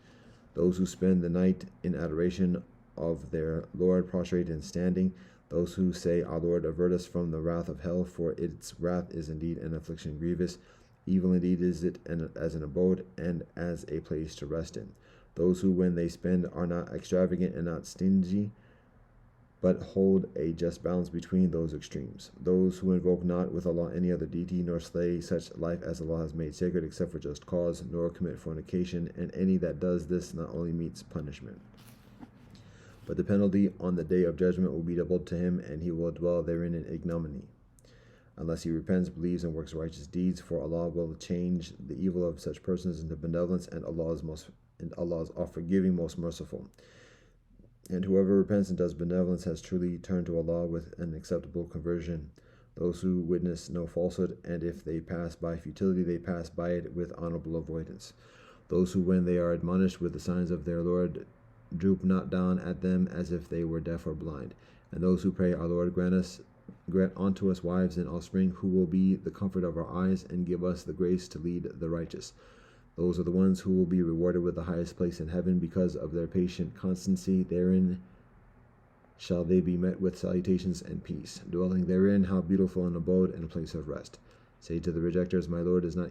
Those who spend the night in adoration of their Lord, prostrate and standing. Those who say, Our Lord, avert us from the wrath of hell, for its wrath is indeed an affliction grievous. Evil indeed is it as an abode and as a place to rest in. Those who, when they spend, are not extravagant and not stingy, but hold a just balance between those extremes. Those who invoke not with Allah any other deity, nor slay such life as Allah has made sacred except for just cause, nor commit fornication, and any that does this not only meets punishment, but the penalty on the day of judgment will be doubled to him, and he will dwell therein in ignominy, unless he repents, believes, and works righteous deeds. For Allah will change the evil of such persons into benevolence, and Allah is all-forgiving, most merciful. And whoever repents and does benevolence has truly turned to Allah with an acceptable conversion. Those who witness no falsehood, and if they pass by futility, they pass by it with honorable avoidance. Those who, when they are admonished with the signs of their Lord, droop not down at them as if they were deaf or blind. And those who pray, Our Lord, grant unto us wives and offspring who will be the comfort of our eyes, and give us the grace to lead the righteous. Those are the ones who will be rewarded with the highest place in heaven because of their patient constancy. Therein shall they be met with salutations and peace. Dwelling therein, how beautiful an abode and a place of rest. Say to the rejectors, My Lord is not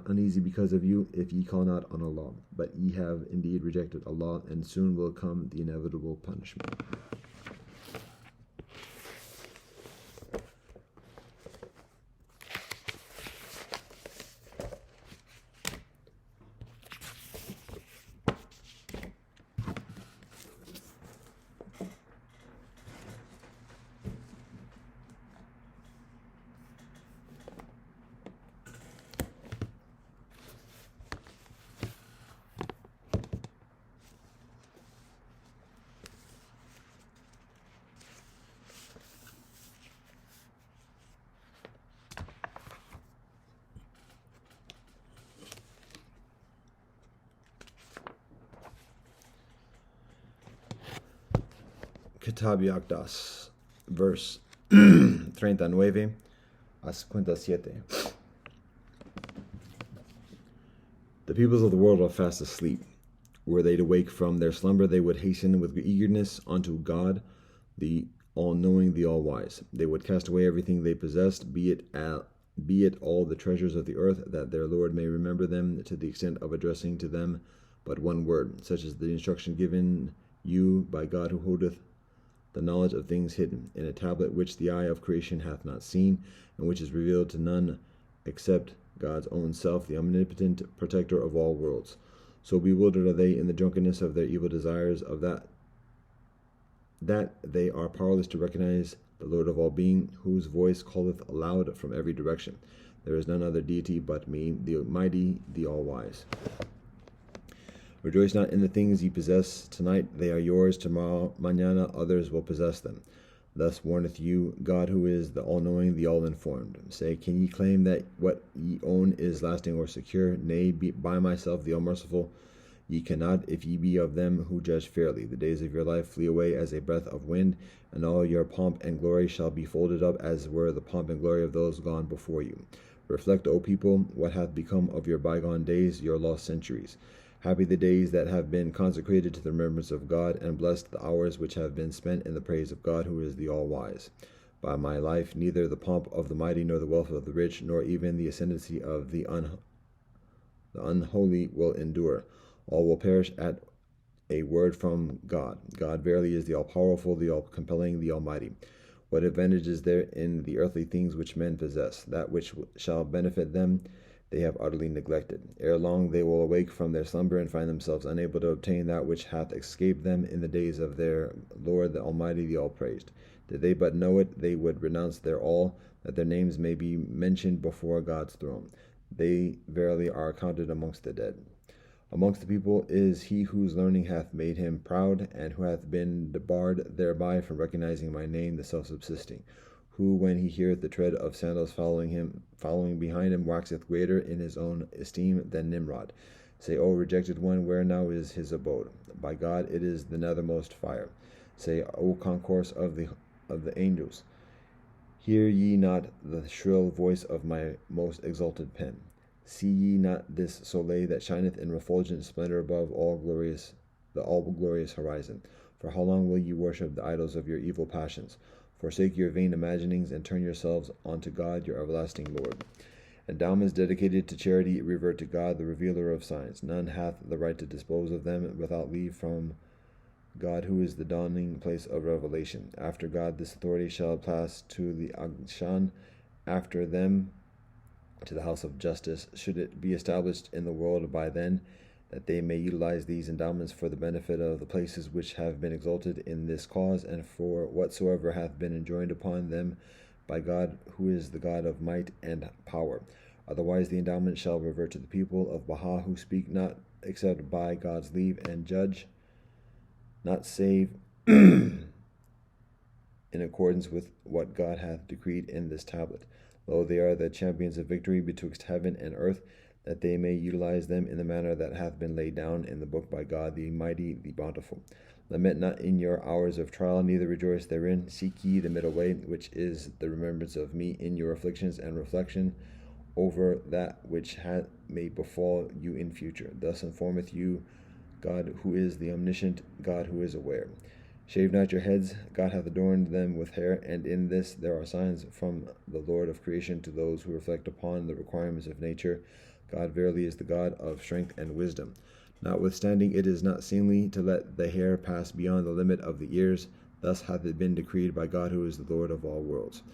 uneasy because of you, if ye call not on Allah. But ye have indeed rejected Allah, and soon will come the inevitable punishment. Kitab Yaqdas, verse 39 a 57. The peoples of the world are fast asleep. Were they to wake from their slumber, they would hasten with eagerness unto God, the all-knowing, the all-wise. They would cast away everything they possessed, be it all the treasures of the earth, that their Lord may remember them, to the extent of addressing to them but one word, such as the instruction given you by God, who holdeth the knowledge of things hidden in a tablet, which the eye of creation hath not seen, and which is revealed to none except God's own self, the omnipotent protector of all worlds. So bewildered are they in the drunkenness of their evil desires, of that they are powerless to recognize the Lord of all being, whose voice calleth aloud from every direction. There is none other deity but me, the mighty, the all-wise. Rejoice not in the things ye possess. Tonight they are yours, tomorrow, mañana, others will possess them. Thus warneth you God, who is the all-knowing, the all-informed. Say, can ye claim that what ye own is lasting or secure? Nay, by myself, the all-merciful, ye cannot, if ye be of them who judge fairly. The days of your life flee away as a breath of wind, and all your pomp and glory shall be folded up as were the pomp and glory of those gone before you. Reflect, O people, what hath become of your bygone days, your lost centuries. Happy the days that have been consecrated to the remembrance of God, and blessed the hours which have been spent in the praise of God, who is the all-wise. By my life, neither the pomp of the mighty, nor the wealth of the rich, nor even the ascendancy of the unholy will endure. All will perish at a word from God. God verily is the all-powerful, the all-compelling, the almighty. What advantage is there in the earthly things which men possess? That which shall benefit them they have utterly neglected. Ere long they will awake from their slumber and find themselves unable to obtain that which hath escaped them in the days of their Lord, the Almighty, the All-Praised. Did they but know it, they would renounce their all, that their names may be mentioned before God's throne. They verily are accounted amongst the dead. Amongst the people is he whose learning hath made him proud, and who hath been debarred thereby from recognizing my name, the self-subsisting, who, when he heareth the tread of sandals following behind him, waxeth greater in his own esteem than Nimrod. Say, O rejected one, where now is his abode? By God, it is the nethermost fire. Say, O concourse of the angels, hear ye not the shrill voice of my most exalted pen? See ye not this soleil that shineth in refulgent splendor above the all glorious horizon? For how long will ye worship the idols of your evil passions? Forsake your vain imaginings, and turn yourselves unto God, your everlasting Lord. Endowments dedicated to charity revert to God, the revealer of signs. None hath the right to dispose of them without leave from God, who is the dawning place of revelation. After God, this authority shall pass to the Agshan, after them to the house of justice, should it be established in the world by then, that they may utilize these endowments for the benefit of the places which have been exalted in this cause, and for whatsoever hath been enjoined upon them by God, who is the God of might and power. Otherwise the endowment shall revert to the people of Baha, who speak not except by God's leave, and judge not save in accordance with what God hath decreed in this tablet. Lo, they are the champions of victory betwixt heaven and earth, that they may utilize them in the manner that hath been laid down in the book by God, the mighty, the bountiful. Lament not in your hours of trial, neither rejoice therein. Seek ye the middle way, which is the remembrance of me in your afflictions, and reflection over that which may befall you in future. Thus informeth you God, who is the omniscient, God, who is aware. Shave not your heads, God hath adorned them with hair, and in this there are signs from the Lord of creation to those who reflect upon the requirements of nature. God verily is the God of strength and wisdom. Notwithstanding, it is not seemly to let the hair pass beyond the limit of the ears. Thus hath it been decreed by God, who is the Lord of all worlds.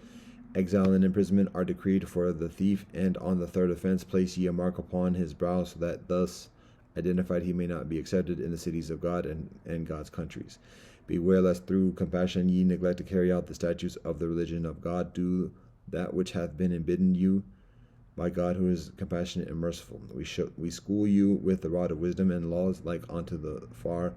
Exile and imprisonment are decreed for the thief, and on the third offense place ye a mark upon his brow, so that thus identified he may not be accepted in the cities of God and God's countries. Beware lest through compassion ye neglect to carry out the statutes of the religion of God. Do that which hath been bidden you by God, who is compassionate and merciful. We school you with the rod of wisdom and laws, like unto the far,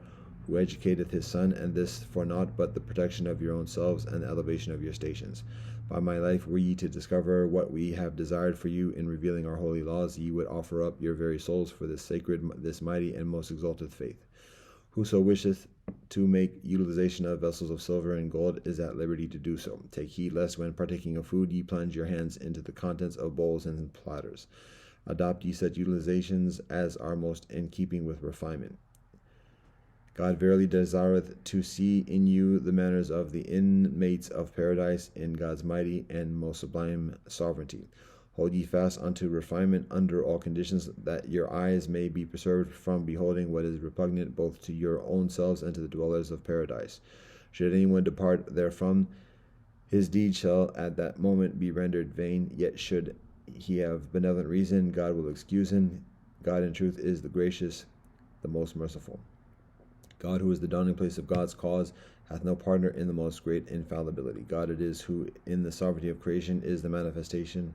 who educateth his son, and this for naught but the protection of your own selves and the elevation of your stations. By my life, were ye to discover what we have desired for you in revealing our holy laws, ye would offer up your very souls for this sacred, this mighty, and most exalted faith. Whoso wisheth to make utilization of vessels of silver and gold is at liberty to do so. Take heed lest when partaking of food ye plunge your hands into the contents of bowls and platters. Adopt ye such utilizations as are most in keeping with refinement. God verily desireth to see in you the manners of the inmates of paradise in God's mighty and most sublime sovereignty. Hold ye fast unto refinement under all conditions, that your eyes may be preserved from beholding what is repugnant both to your own selves and to the dwellers of paradise. Should anyone depart therefrom, his deed shall at that moment be rendered vain, yet should he have benevolent reason, God will excuse him. God in truth is the gracious, the most merciful. God, who is the dawning place of God's cause, hath no partner in the most great infallibility. God it is who in the sovereignty of creation is the manifestation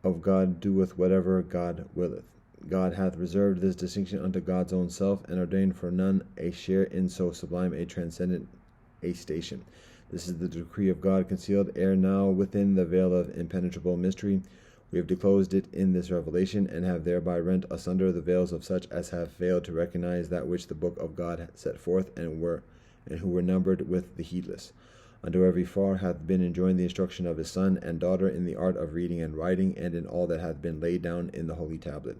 of God, doeth whatever God willeth. God hath reserved this distinction unto God's own self, and ordained for none a share in so sublime a transcendent a station. This is the decree of God, concealed ere now within the veil of impenetrable mystery. We have disclosed it in this revelation, and have thereby rent asunder the veils of such as have failed to recognize that which the book of God set forth, and who were numbered with the heedless. Unto every far hath been enjoined the instruction of his son and daughter in the art of reading and writing, and in all that hath been laid down in the holy tablet.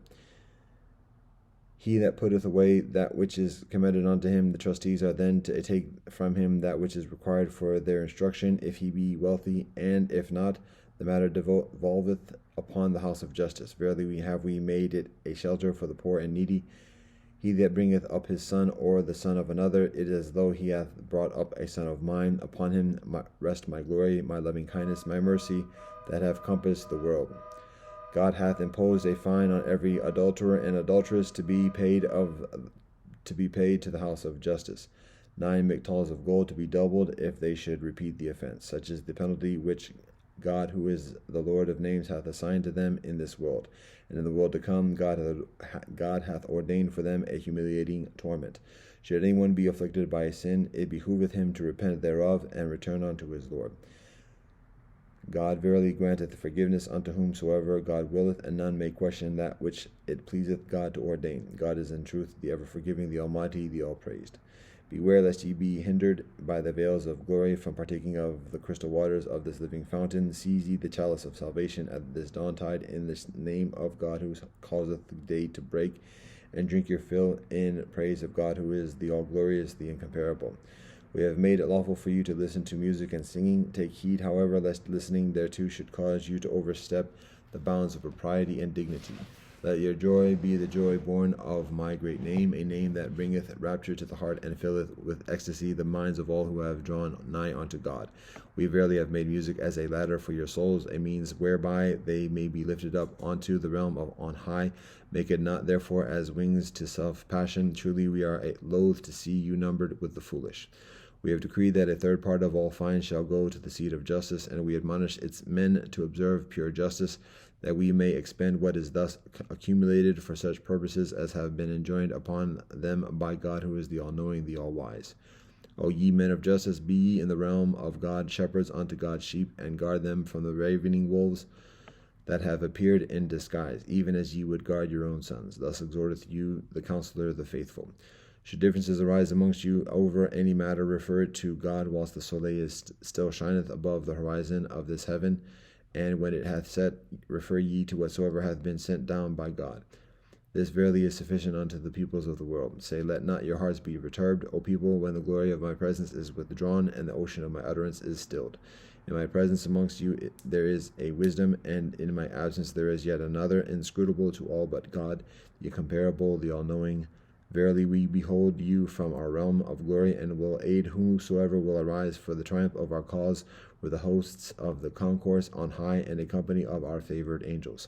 He that putteth away that which is commended unto him, the trustees are then to take from him that which is required for their instruction, if he be wealthy, and if not, the matter devolveth upon the house of justice. Verily we made it a shelter for the poor and needy. He that bringeth up his son or the son of another, it is as though he hath brought up a son of mine. Upon him rest my glory, my loving kindness, my mercy, that have compassed the world. God hath imposed a fine on every adulterer and adulteress to be paid to the house of justice, 9 miktals of gold to be doubled if they should repeat the offense. Such is the penalty which God, who is the Lord of names, hath assigned to them in this world. And in the world to come, God hath ordained for them a humiliating torment. Should anyone be afflicted by a sin, it behooveth him to repent thereof, and return unto his Lord. God verily granteth forgiveness unto whomsoever God willeth, and none may question that which it pleaseth God to ordain. God is in truth the ever-forgiving, the Almighty, the All-Praised. Beware lest ye be hindered by the veils of glory from partaking of the crystal waters of this living fountain. Seize ye the chalice of salvation at this dawntide in the name of God, who causeth the day to break, and drink your fill in praise of God, who is the all-glorious, the incomparable. We have made it lawful for you to listen to music and singing. Take heed, however, lest listening thereto should cause you to overstep the bounds of propriety and dignity. Let your joy be the joy born of my great name, a name that bringeth rapture to the heart and filleth with ecstasy the minds of all who have drawn nigh unto God. We verily have made music as a ladder for your souls, a means whereby they may be lifted up unto the realm of on high. Make it not therefore as wings to self-passion. Truly we are loath to see you numbered with the foolish. We have decreed that a third part of all fines shall go to the seat of justice, and we admonish its men to observe pure justice, that we may expend what is thus accumulated for such purposes as have been enjoined upon them by God, who is the all-knowing, the all-wise. O ye men of justice, be ye in the realm of God shepherds unto God's sheep, and guard them from the ravening wolves that have appeared in disguise, even as ye would guard your own sons. Thus exhorteth you the counselor, the faithful. Should differences arise amongst you over any matter, refer to God whilst the soleil still shineth above the horizon of this heaven, and when it hath set, refer ye to whatsoever hath been sent down by God. This verily is sufficient unto the peoples of the world. Say, let not your hearts be perturbed, O people, when the glory of my presence is withdrawn, and the ocean of my utterance is stilled. In my presence amongst you there is a wisdom, and in my absence there is yet another, inscrutable to all but God, the incomparable, the all-knowing. Verily we behold you from our realm of glory, and will aid whosoever will arise for the triumph of our cause, with the hosts of the concourse on high, and a company of our favored angels.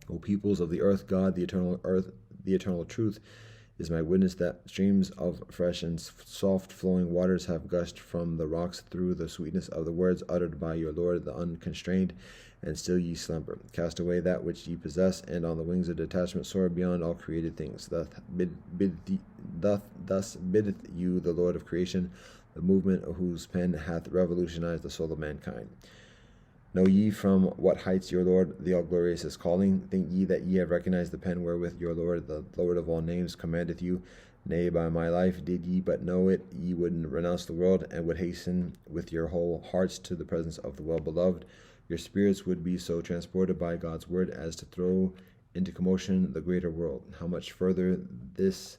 O peoples of the earth, God, the eternal truth, is my witness that streams of fresh and soft flowing waters have gushed from the rocks through the sweetness of the words uttered by your Lord, the unconstrained, and still ye slumber. Cast away that which ye possess, and on the wings of detachment soar beyond all created things. Thus biddeth you the Lord of creation, the movement of whose pen hath revolutionized the soul of mankind. Know ye from what heights your Lord, the all-glorious, is calling? Think ye that ye have recognized the pen wherewith your Lord, the Lord of all names, commandeth you? Nay, by my life, did ye but know it, ye would renounce the world, and would hasten with your whole hearts to the presence of the well-beloved. Your spirits would be so transported by God's word as to throw into commotion the greater world. How much further this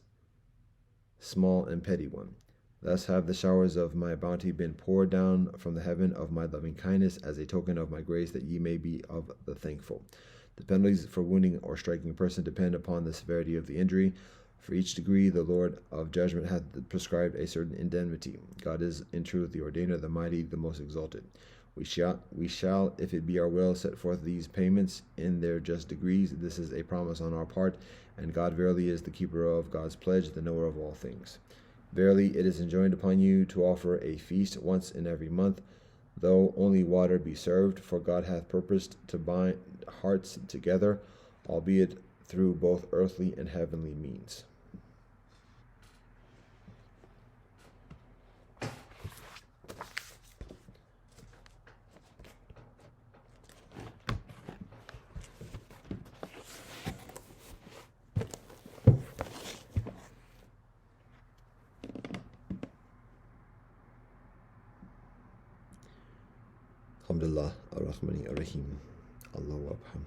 small and petty one? Thus have the showers of my bounty been poured down from the heaven of my loving kindness, as a token of my grace, that ye may be of the thankful. The penalties for wounding or striking a person depend upon the severity of the injury. For each degree the Lord of judgment hath prescribed a certain indemnity. God is in truth the ordainer, the mighty, the most exalted. We shall, if it be our will, set forth these payments in their just degrees. This is a promise on our part, and God verily is the keeper of God's pledge, the knower of all things. Verily it is enjoined upon you to offer a feast once in every month, though only water be served, for God hath purposed to bind hearts together, albeit through both earthly and heavenly means. Alhamdulillah, Ar-Rahmani Ar-Rahim, Allahu Akbar.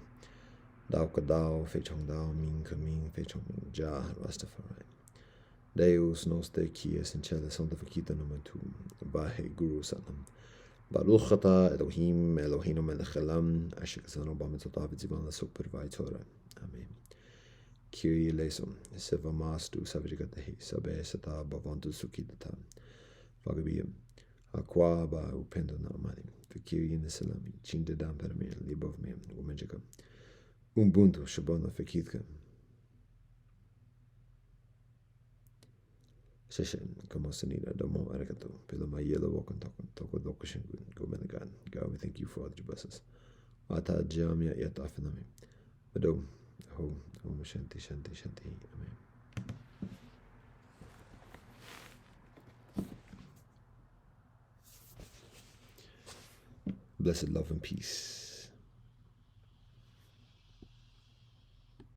Dao ka dao, fei chong dao, ming ka ming, fei chong ming, Jah Rastafari. Deus nos te quies in cele sanctificita nomen tuum, Bahe Guru Salam. Baruch ata Elohim, Eloheinu melech olam, asher kazanu b'mitzvotav v'tzivan lasok b'dvarai Torah. Amen. Kyrie eleison, seva mastu savajikatehi, sabe sata bhavantu sukhidata. Vagabiyam, akwa ba upendo na amani. För Kyrie salami, chinda dam per mig, libov mig, omejaka. Ubuntu Shabona Fekithka. Session, como Sanina, Domo Arigato, Pilama Yellow Walk and Toko Dokushin, go Menagan. God, we thank you for all that you bless us. Ata Jamia Yatafinami. Ado, Ho, Om Shanti, Shanti, Shanti. Amen. Blessed love and peace.